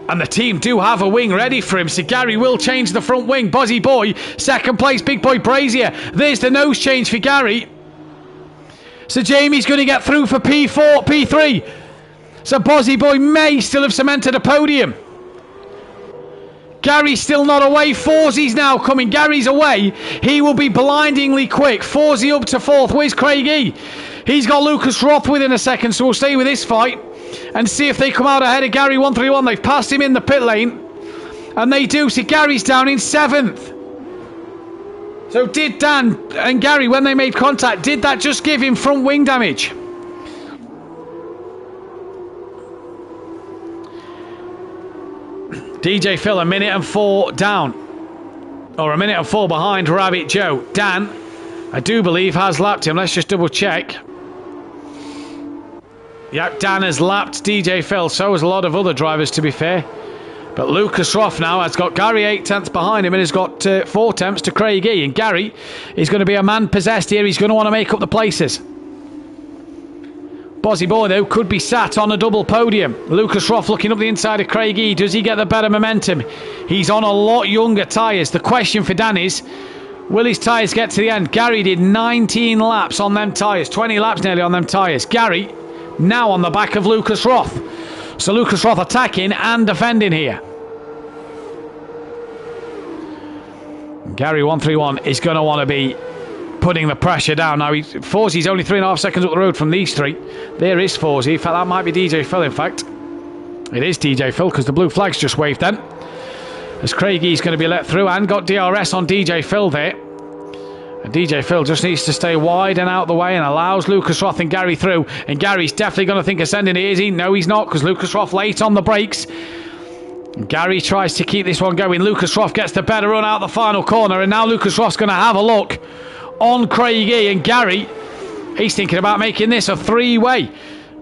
And the team do have a wing ready for him, so Gary will change the front wing. Bozzy Boy, second place, Big Boy Brazier. There's the nose change for Gary. So Jamie's going to get through for P3. So Bozzy Boy may still have cemented a podium. Gary's still not away. Forsy's now coming. Gary's away. He will be blindingly quick. Forsy up to fourth. Where's Craigie? He's got Lucas Roth within a second, so we'll stay with this fight and see if they come out ahead of Gary 131. They've passed him in the pit lane, and they do. See, Gary's down in seventh. So did Dan and Gary, when they made contact, did that just give him front wing damage? DJ Phil, a minute and 4 down. Or a minute and 4 behind Rabbit Joe. Dan, I do believe, has lapped him. Let's just double check. Yep, Dan has lapped DJ Phil. So has a lot of other drivers, to be fair. But Lucas Roth now has got Gary 8 tenths behind him and has got 4 tenths to Craigie. And Gary is going to be a man possessed here. He's going to want to make up the places. Bozzy Boy, though, could be sat on a double podium. Lucas Roth looking up the inside of Craigie. Does he get the better momentum? He's on a lot younger tyres. The question for Dan is, will his tyres get to the end? Gary did 19 laps on them tyres. 20 laps nearly on them tyres. Gary now on the back of Lucas Roth. So Lucas Roth attacking and defending here. Gary 131 is going to want to be putting the pressure down. Now, Forsy's only 3.5 seconds up the road from these three. There is Forsy. In fact, that might be DJ Phil, in fact. It is DJ Phil, because the blue flag's just waved then. As Craigie's going to be let through and got DRS on DJ Phil there. And DJ Phil just needs to stay wide and out the way and allows Lucas Roth and Gary through. And Gary's definitely going to think of sending it, is he? No, he's not, because Lucas Roth late on the brakes. And Gary tries to keep this one going. Lucas Roth gets the better run out the final corner, and now Lucas Roth's going to have a look on Craigie. And Gary, he's thinking about making this a three-way,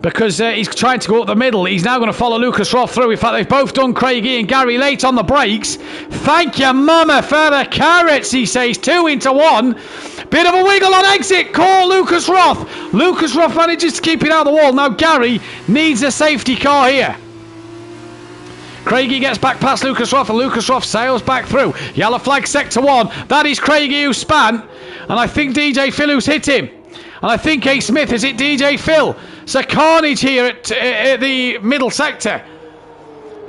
because he's trying to go up the middle. He's now going to follow Lucas Roth through. In fact, they've both done Craigie and Gary late on the brakes. Thank you, mama, for the carrots, he says. 2 into 1. Bit of a wiggle on exit. Call Lucas Roth. Lucas Roth manages to keep it out of the wall. Now Gary needs a safety car here. Craigie gets back past Lucas Roth, and Lucas Roth sails back through. Yellow flag sector 1. That is Craigie who span, and I think DJ Phil who's hit him. And I think A. Smith has hit DJ Phil. So carnage here at the middle sector.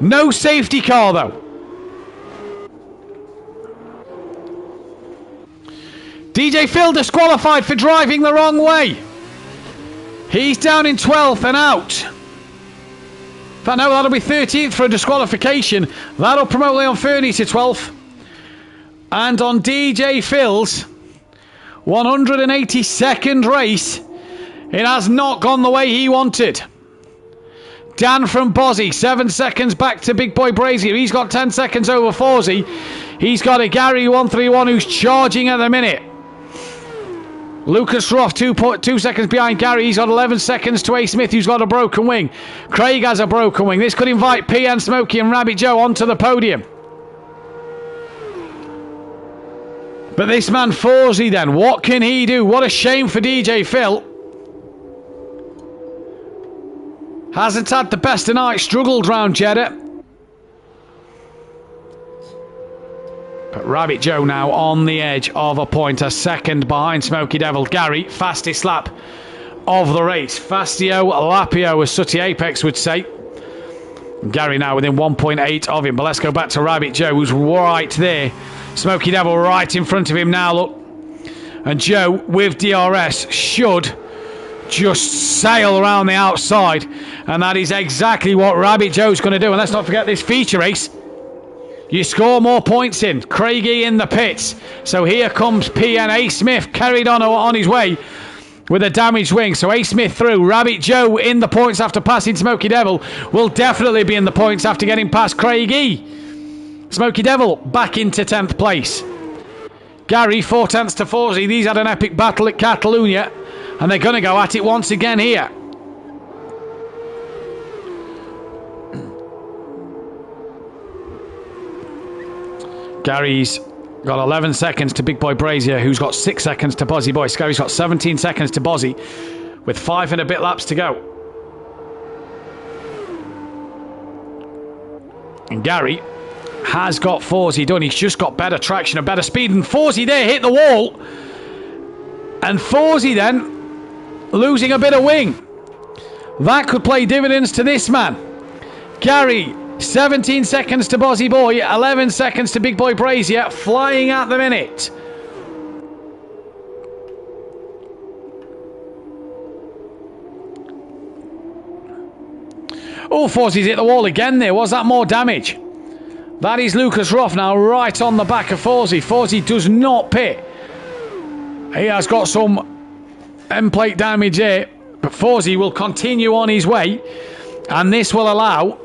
No safety car though. DJ Phil disqualified for driving the wrong way. He's down in 12th and out. In fact, no, that'll be 13th for a disqualification. That'll promote Leon Fernie to 12th. And on DJ Phil's 182nd race, it has not gone the way he wanted. Dan from Bozzy, 7 seconds back to Big Boy Brazier. He's got 10 seconds over Forsy. He's got a Gary 131 who's charging at the minute. Lucas Roth, 2 seconds behind Gary. He's got 11 seconds to A. Smith, who's got a broken wing. Craig has a broken wing. This could invite PN Smokey and Rabbit Joe onto the podium. But this man Forsy then, what can he do? What a shame for DJ Phil. Hasn't had the best of night, struggled round Jeddah. But Rabbit Joe now on the edge of a point, a second behind Smoky Devil. Gary, fastest lap of the race. Fastio Lapio, as Sooty Apex would say. Gary now within 1.8 of him. But let's go back to Rabbit Joe, who's right there. Smoky Devil right in front of him now, look. And Joe, with DRS, should just sail around the outside. And that is exactly what Rabbit Joe's going to do. And let's not forget this feature race. You score more points in. Craigie in the pits. So here comes PN. A. Smith carried on his way with a damaged wing. So A. Smith through. Rabbit Joe in the points after passing Smoky Devil. Will definitely be in the points after getting past Craigie. Smoky Devil back into 10th place. Gary 4 tenths to Forsy. These had an epic battle at Catalunya, and they're going to go at it once again here. Gary's got 11 seconds to Big Boy Brazier, who's got 6 seconds to Bozzy Boy. Gary's got 17 seconds to Bozzy, with 5 and a bit laps to go. And Gary has got Forsey done. He's just got better traction and better speed. And Forsey there hit the wall. And Forsey then losing a bit of wing. That could play dividends to this man. Gary, 17 seconds to Bozzy Boy, 11 seconds to Big Boy Brazier, flying at the minute. Oh, Forsey's hit the wall again there. Was that more damage? That is Lucas Roth now right on the back of Forsey. Forsey does not pit. He has got some end plate damage here. But Forsey will continue on his way. And this will allow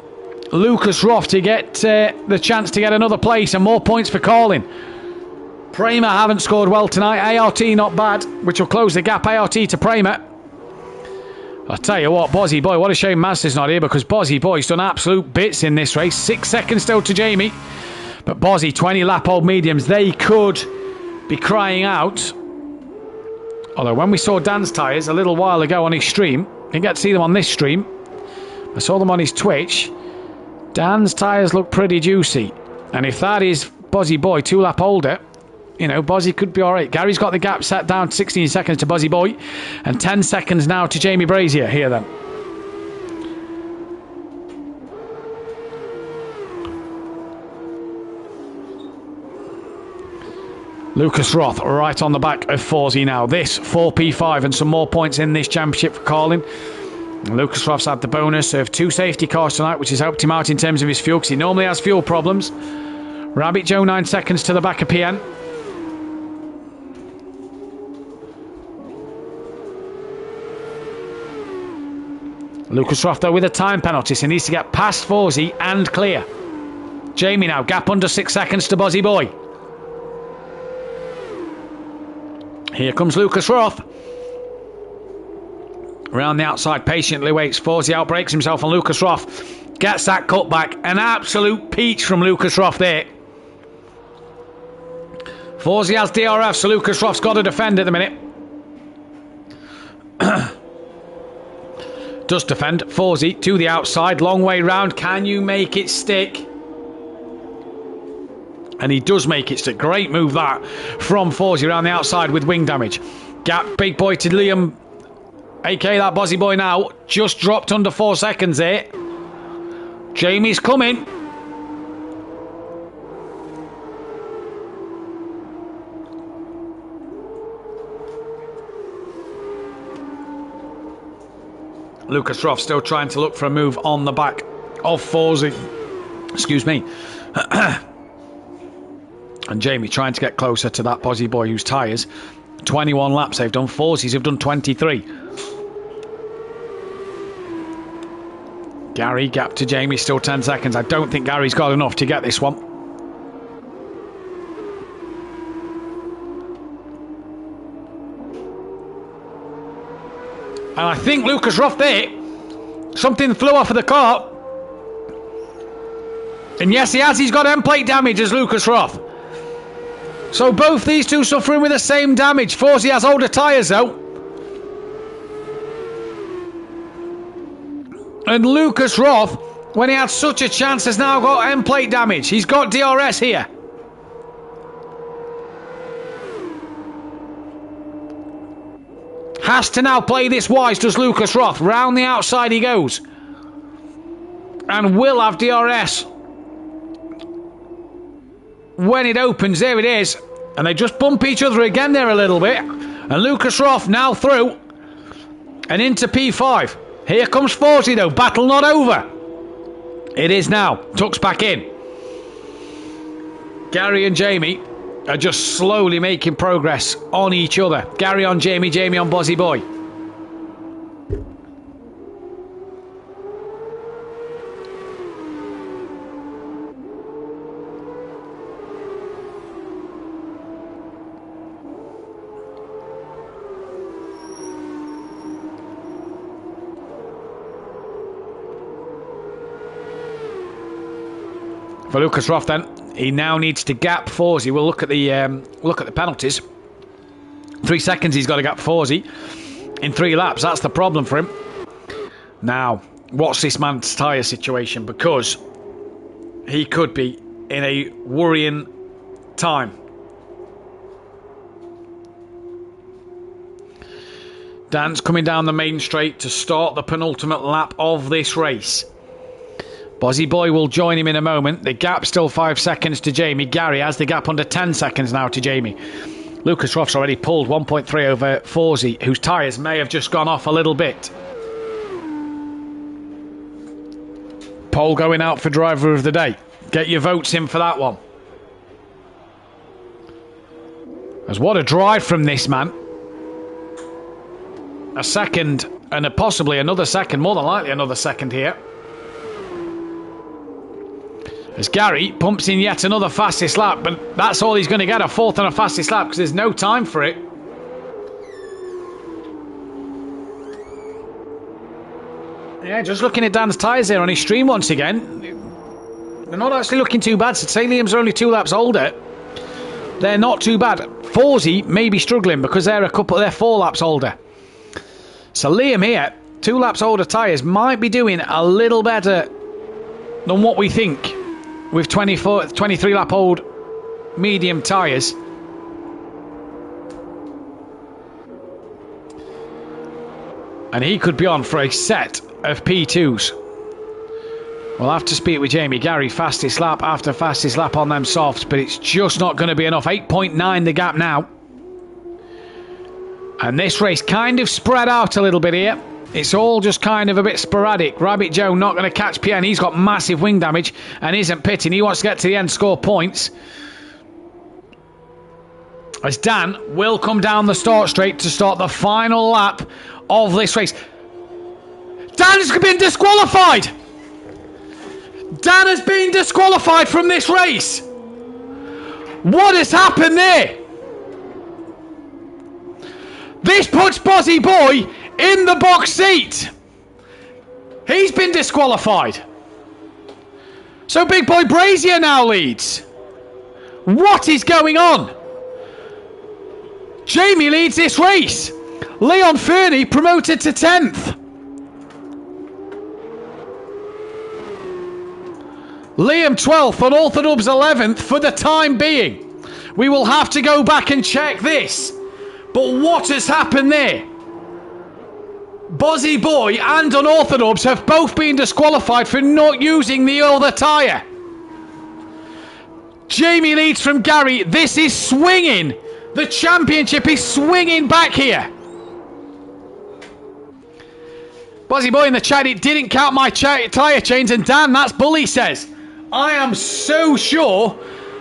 Lucas Roth to get the chance to get another place and more points for Colin. Prema haven't scored well tonight. ART not bad, which will close the gap. ART to Prema. I'll tell you what, Bozzy Boy, what a shame Master's not here because Bozzy Boy's done absolute bits in this race. 6 seconds still to Jamie. But Bozzy, 20 lap old mediums, they could be crying out. Although when we saw Dan's tyres a little while ago on his stream, didn't get to see them on this stream. I saw them on his Twitch. Dan's tyres look pretty juicy. And if that is Bozzy Boy 2 lap older, you know, Bozzy could be alright. Gary's got the gap set down 16 seconds to Bozzy Boy. And 10 seconds now to Jamie Brazier. Here then. Lucas Roth right on the back of Forsey now. This 4P5 and some more points in this championship for Colin. Lucas Roth's had the bonus of 2 safety cars tonight, which has helped him out in terms of his fuel because he normally has fuel problems. Rabbit Joe 9 seconds to the back of PN. Lucas Roth though with a time penalty, so he needs to get past Forsey and clear. Jamie now, gap under 6 seconds to Bozzy Boy. Here comes Lucas Roth. Around the outside, patiently waits. Forsey outbreaks himself on Lucas Roth. Gets that cutback. An absolute peach from Lucas Roth there. Forsey has DRF, so Lucas Roth's got to defend at the minute. Does defend. Forsey to the outside. Long way round. Can you make it stick? And he does make it stick. Great move that from Forsey around the outside with wing damage. Gap, Big Boy to Liam. AK that Bozzy Boy now. Just dropped under 4 seconds there. Jamie's coming. Lucas Roth still trying to look for a move on the back of Forsey. Excuse me. And Jamie trying to get closer to that Bozzy Boy whose tyres. 21 laps they've done. Forsey's have done 23. Gary, gap to Jamie, still 10 seconds. I don't think Gary's got enough to get this one. And I think Lucas Roth there, something flew off of the car. And yes, he has. He's got end plate damage as Lucas Roth. So both these two suffering with the same damage. Forsey has older tyres though. And Lucas Roth, when he had such a chance, has now got end plate damage. He's got DRS here. Has to now play this wise, does Lucas Roth. Round the outside he goes. And will have DRS. When it opens, there it is. And they just bump each other again there a little bit. And Lucas Roth now through. And into P5. Here comes Forsey though. Battle not over. It is now. Tucks back in. Gary and Jamie are just slowly making progress on each other. Gary on Jamie, Jamie on Bozzy Boy. For Lucas Roth then, he now needs to gap Forsey. We'll look at the penalties. 3 seconds he's got to gap Forsey in 3 laps. That's the problem for him. Now, what's this man's tyre situation? Because he could be in a worrying time. Dan's coming down the main straight to start the penultimate lap of this race. Bozzy Boy will join him in a moment. The gap still 5 seconds to Jamie. Gary has the gap under 10 seconds now to Jamie. Lucas Roth's already pulled 1.3 over Forsey, whose tyres may have just gone off a little bit. Poll going out for driver of the day. Get your votes in for that one. As what a drive from this man. A second and possibly another second, more than likely another second here. As Gary pumps in yet another fastest lap, but that's all he's going to get, a fourth and a fastest lap, because there's no time for it. Yeah, just looking at Dan's tyres there on his stream once again. They're not actually looking too bad. So Liam's are only 2 laps older. They're not too bad. Forsey may be struggling because they're 4 laps older. So Liam here, 2 laps older tyres, might be doing a little better than what we think with 23 lap old medium tyres. And he could be on for a set of P2s. We'll have to speak with Jamie. Gary, fastest lap after fastest lap on them softs, but it's just not going to be enough. 8.9 the gap now. And this race kind of spread out a little bit here. It's all just kind of a bit sporadic. Rabbit Joe not going to catch PN. He's got massive wing damage and isn't pitting. He wants to get to the end, score points. As Dan will come down the start straight to start the final lap of this race. Dan has been disqualified! Dan has been disqualified from this race! What has happened there? This puts Bozzy Boy in the box seat. He's been disqualified. So Big Boy Brazier now leads. What is going on? Jamie leads this race. Leon Fernie promoted to 10th. Liam 12th and Orthodubs 11th for the time being. We will have to go back and check this. But what has happened there? Bozzy Boy and Unorthodox have both been disqualified for not using the other tyre. Jamie leads from Gary. This is swinging. The championship is swinging back here. Bozzy Boy in the chat, it didn't count my tyre chains. And Dan, that's Bully says. I am so sure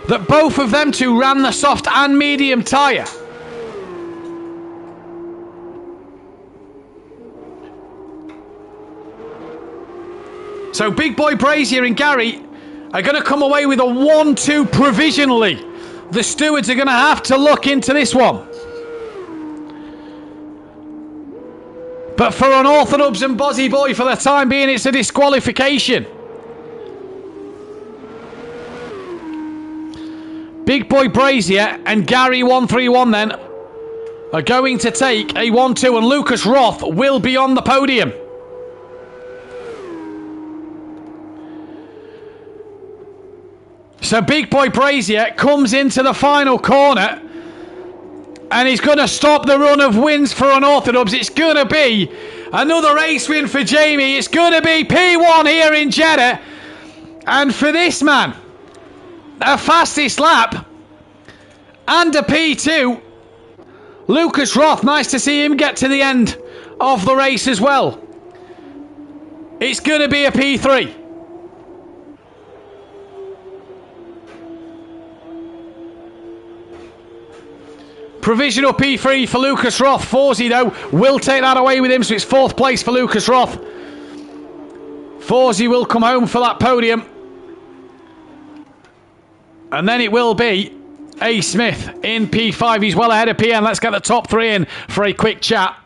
that both of them two ran the soft and medium tyre. So Big Boy Brazier and Gary are going to come away with a 1-2 provisionally. The stewards are going to have to look into this one. But for Unorthodox and Bozzy Boy, for the time being, it's a disqualification. Big Boy Brazier and Gary 131 then are going to take a 1-2, and Lucas Roth will be on the podium. So Big Boy Brazier comes into the final corner and he's going to stop the run of wins for Unorthodox. It's going to be another race win for Jamie. It's going to be P1 here in Jeddah. And for this man, a fastest lap and a P2. Lucas Roth, nice to see him get to the end of the race as well. It's going to be a P3. Provisional P3 for Lucas Roth. Forsey, though, will take that away with him, so it's 4th place for Lucas Roth. Forsey will come home for that podium. And then it will be A. Smith in P5. He's well ahead of PN. Let's get the top 3 in for a quick chat.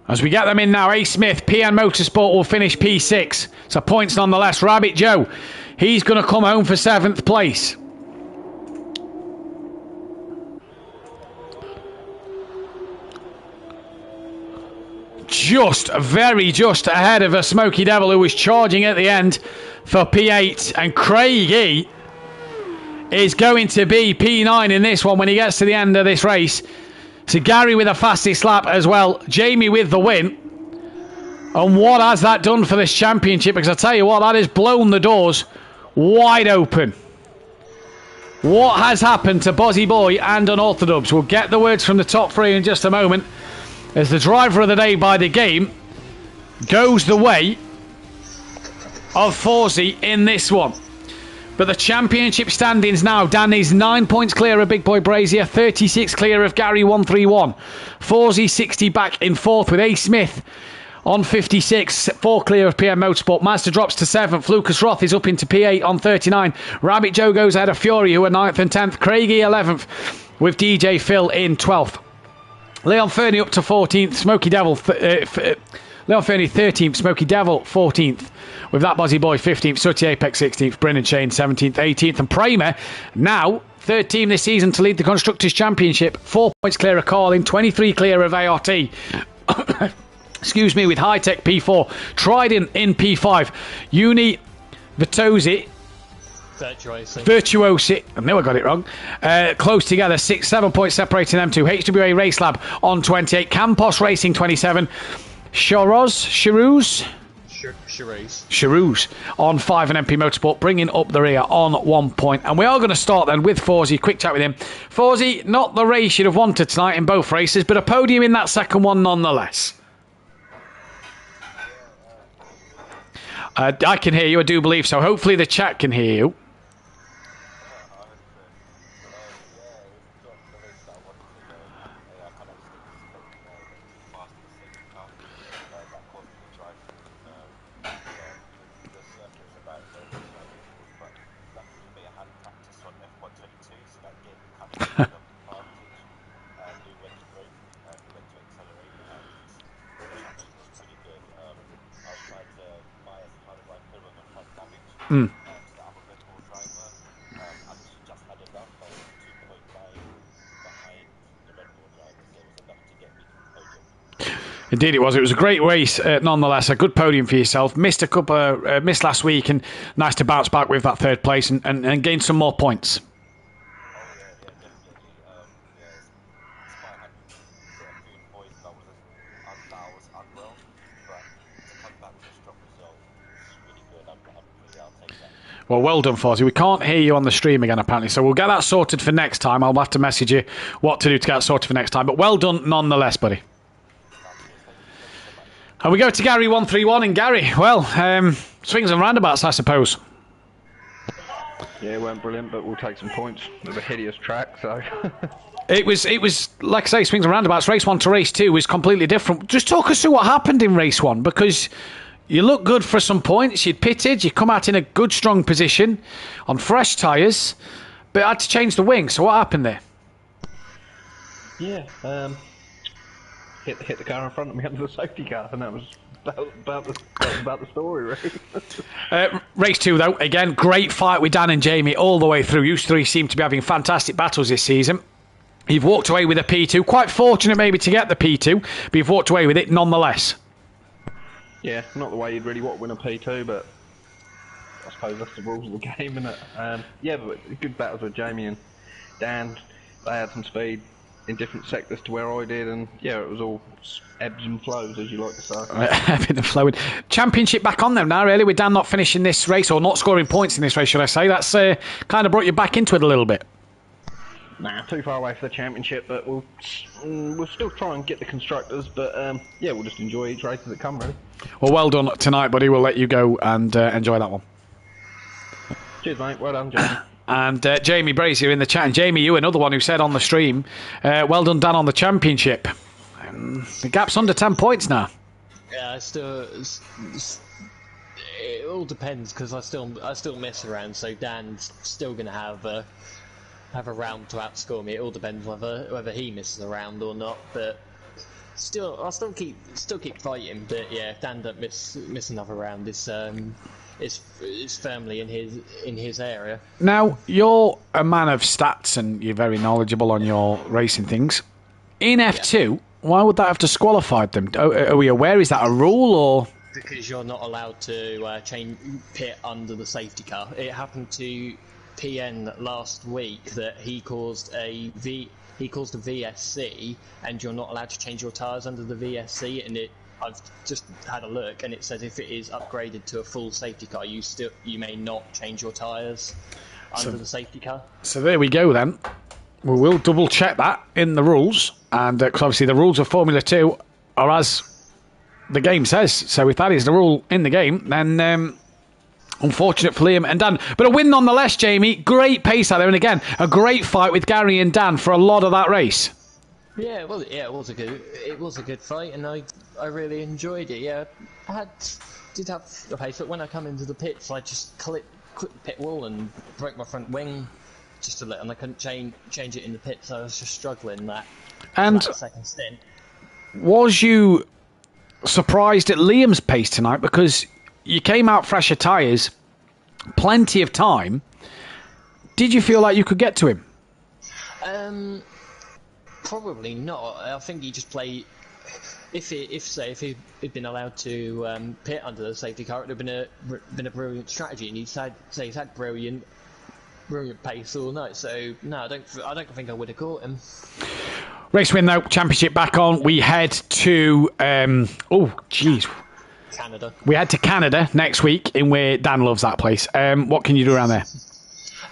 As we get them in now, A. Smith, PN Motorsport will finish P6. So points nonetheless. Rabbit Joe, He's going to come home for 7th place. Very just ahead of a Smoky Devil, who was charging at the end for P8. And Craigie is going to be P9 in this one when he gets to the end of this race. So Gary with the fastest lap as well. Jamie with the win. And what has that done for this championship? Because I tell you what, that has blown the doors wide open. What has happened to Bozzy Boy and Unorthodox? We'll get the words from the top three in just a moment, as the driver of the day by the game goes the way of Forzy in this one. But the championship standings now, Dan is 9 points clear of Big Boy Brazier, 36 clear of Gary 131. Forzy 60 back in 4th with A. Smith on 56, 4 clear of PM Motorsport. Mazda drops to 7th. Lucas Roth is up into P8 on 39. Rabbit Joe goes ahead of Fury, who are 9th and 10th. Craigie 11th with DJ Phil in 12th. Leon Fernie up to 14th. Smoky Devil, Leon Fernie 13th. Smoky Devil 14th. With that Bozzy Boy 15th. Sooty Apex 16th. Brennan Shane 17th, 18th. And Pramer now third team this season to lead the Constructors' Championship. 4 points clear of Carlin. 23 clear of ART. Excuse me, with High-Tech P4. Trident in P5. Uni Vitosi. Virtuosi. I knew I got it wrong. Close together. 7 points separating them two. HWA Race Lab on 28. Campos Racing 27. Charuz on 5, and MP Motorsport bringing up the rear on 1 point. And we are going to start then with Forzy. Quick chat with him. Forzy, not the race you'd have wanted tonight in both races, but a podium in that second one nonetheless. I can hear you, I do believe so. Hopefully the chat can hear you. Indeed it was. It was a great race nonetheless. A good podium for yourself. Missed last week, and nice to bounce back with that 3rd place and gain some more points. Well, well done, Forzy. We can't hear you on the stream again, apparently, so we'll get that sorted for next time. I'll have to message you what to do to get that sorted for next time. But well done nonetheless, buddy. And we go to Gary 131, and Gary, well, swings and roundabouts, I suppose. Yeah, it went brilliant, but we'll take some points. It was a hideous track, so... It was, like I say, swings and roundabouts. Race 1 to race 2 was completely different. Just talk us through what happened in race 1, because you look good for some points. You'd pitted, you come out in a good, strong position on fresh tyres, but had to change the wing. So what happened there? Yeah, hit the car in front of me under the safety car, and that was about the story, really. Race 2, though, again, great fight with Dan and Jamie all the way through. You three seem to be having fantastic battles this season. You've walked away with a P2. Quite fortunate maybe to get the P2, but you've walked away with it nonetheless. Yeah, not the way you'd really want to win a P2, but I suppose that's the rules of the game, isn't it? Yeah, but good battles with Jamie and Dan. They had some speed in different sectors to where I did, and yeah, it was all ebbs and flows, as you like to say. Ebbing and flowing. Championship back on them now, really, with Dan not finishing this race, or not scoring points in this race, should I say. That's kind of brought you back into it a little bit. Nah, too far away for the championship, but we'll still try and get the constructors, but yeah, we'll just enjoy each race as it comes, really. Well done tonight, buddy. We'll let you go and enjoy that one. Cheers, mate. Well done, Jamie. And Jamie Brazier in the chat. And Jamie, you another one who said on the stream, well done, Dan, on the championship. The gap's under 10 points now. Yeah, it all depends, because I still mess around, so Dan's still going to have a round to outscore me. It all depends whether he misses a round or not, but I'll still keep fighting. But yeah, if Dan don't miss another round, it's it's firmly in his area. Now, you're a man of stats and you're very knowledgeable on your racing things. In F2, why would that have disqualified them? Are we aware? Is that a rule or...? Because you're not allowed to change pit under the safety car. It happened to PN last week that he caused a VSC, and you're not allowed to change your tyres under the VSC. And I've just had a look, and it says if it is upgraded to a full safety car, you may not change your tyres under the safety car. So there we go then. We will double check that in the rules, and because obviously the rules of Formula 2 are as the game says. So if that is the rule in the game, then unfortunate for Liam and Dan. But a win nonetheless, Jamie. Great pace out there, and again, a great fight with Gary and Dan for a lot of that race. Yeah, it was a good fight, and I really enjoyed it. Yeah, did have a pace, but when I come into the pits, I just clipped the pit wall and broke my front wing just a little, and I couldn't change it in the pits. So I was just struggling that second stint. Was you surprised at Liam's pace tonight, because you came out fresher tyres, plenty of time? Did you feel like you could get to him? Probably not. I think he just played. If he'd been allowed to pit under the safety car, it would have been a brilliant strategy, and he's had brilliant pace all night. So no, I don't think I would have caught him. Race win though, championship back on. We head to Canada. We head to Canada next week, in where Dan loves that place. What can you do around there?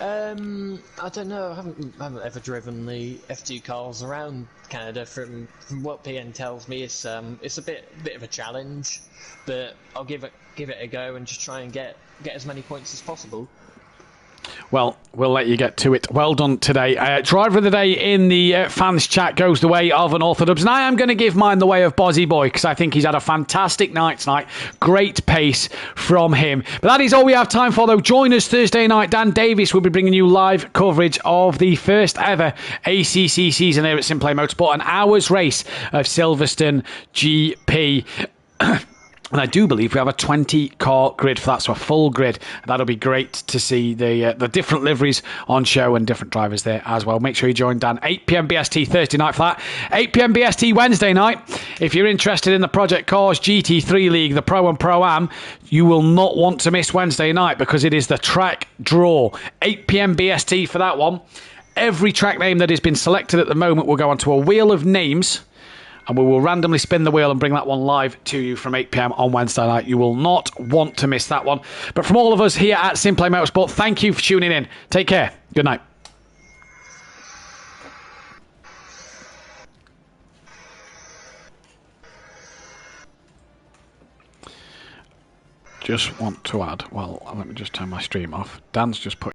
I don't know. I haven't ever driven the F2 cars around Canada. From what PN tells me, it's a bit of a challenge, but I'll give it a go and just try and get as many points as possible. Well, we'll let you get to it. Well done today. Driver of the day in the fans chat goes the way of an Orthodubs, and I am going to give mine the way of Bozzy Boy, because I think he's had a fantastic night tonight. Great pace from him. But that is all we have time for, though. Join us Thursday night. Dan Davis will be bringing you live coverage of the first ever ACC season here at Simply Motorsport, an hour's race of Silverstone GP. And I do believe we have a 20-car grid for that, so a full grid. That'll be great to see the different liveries on show and different drivers there as well. Make sure you join Dan. 8 p.m. BST Thursday night for that. 8 p.m. BST Wednesday night. If you're interested in the Project Cars GT3 League, the Pro and Pro-Am, you will not want to miss Wednesday night, because it is the track draw. 8 p.m. BST for that one. Every track name that has been selected at the moment will go onto a wheel of names, and we will randomly spin the wheel and bring that one live to you from 8 p.m. on Wednesday night. You will not want to miss that one. But from all of us here at Simply Motorsport, thank you for tuning in. Take care. Good night. Just want to add, well, let me just turn my stream off. Dan's just put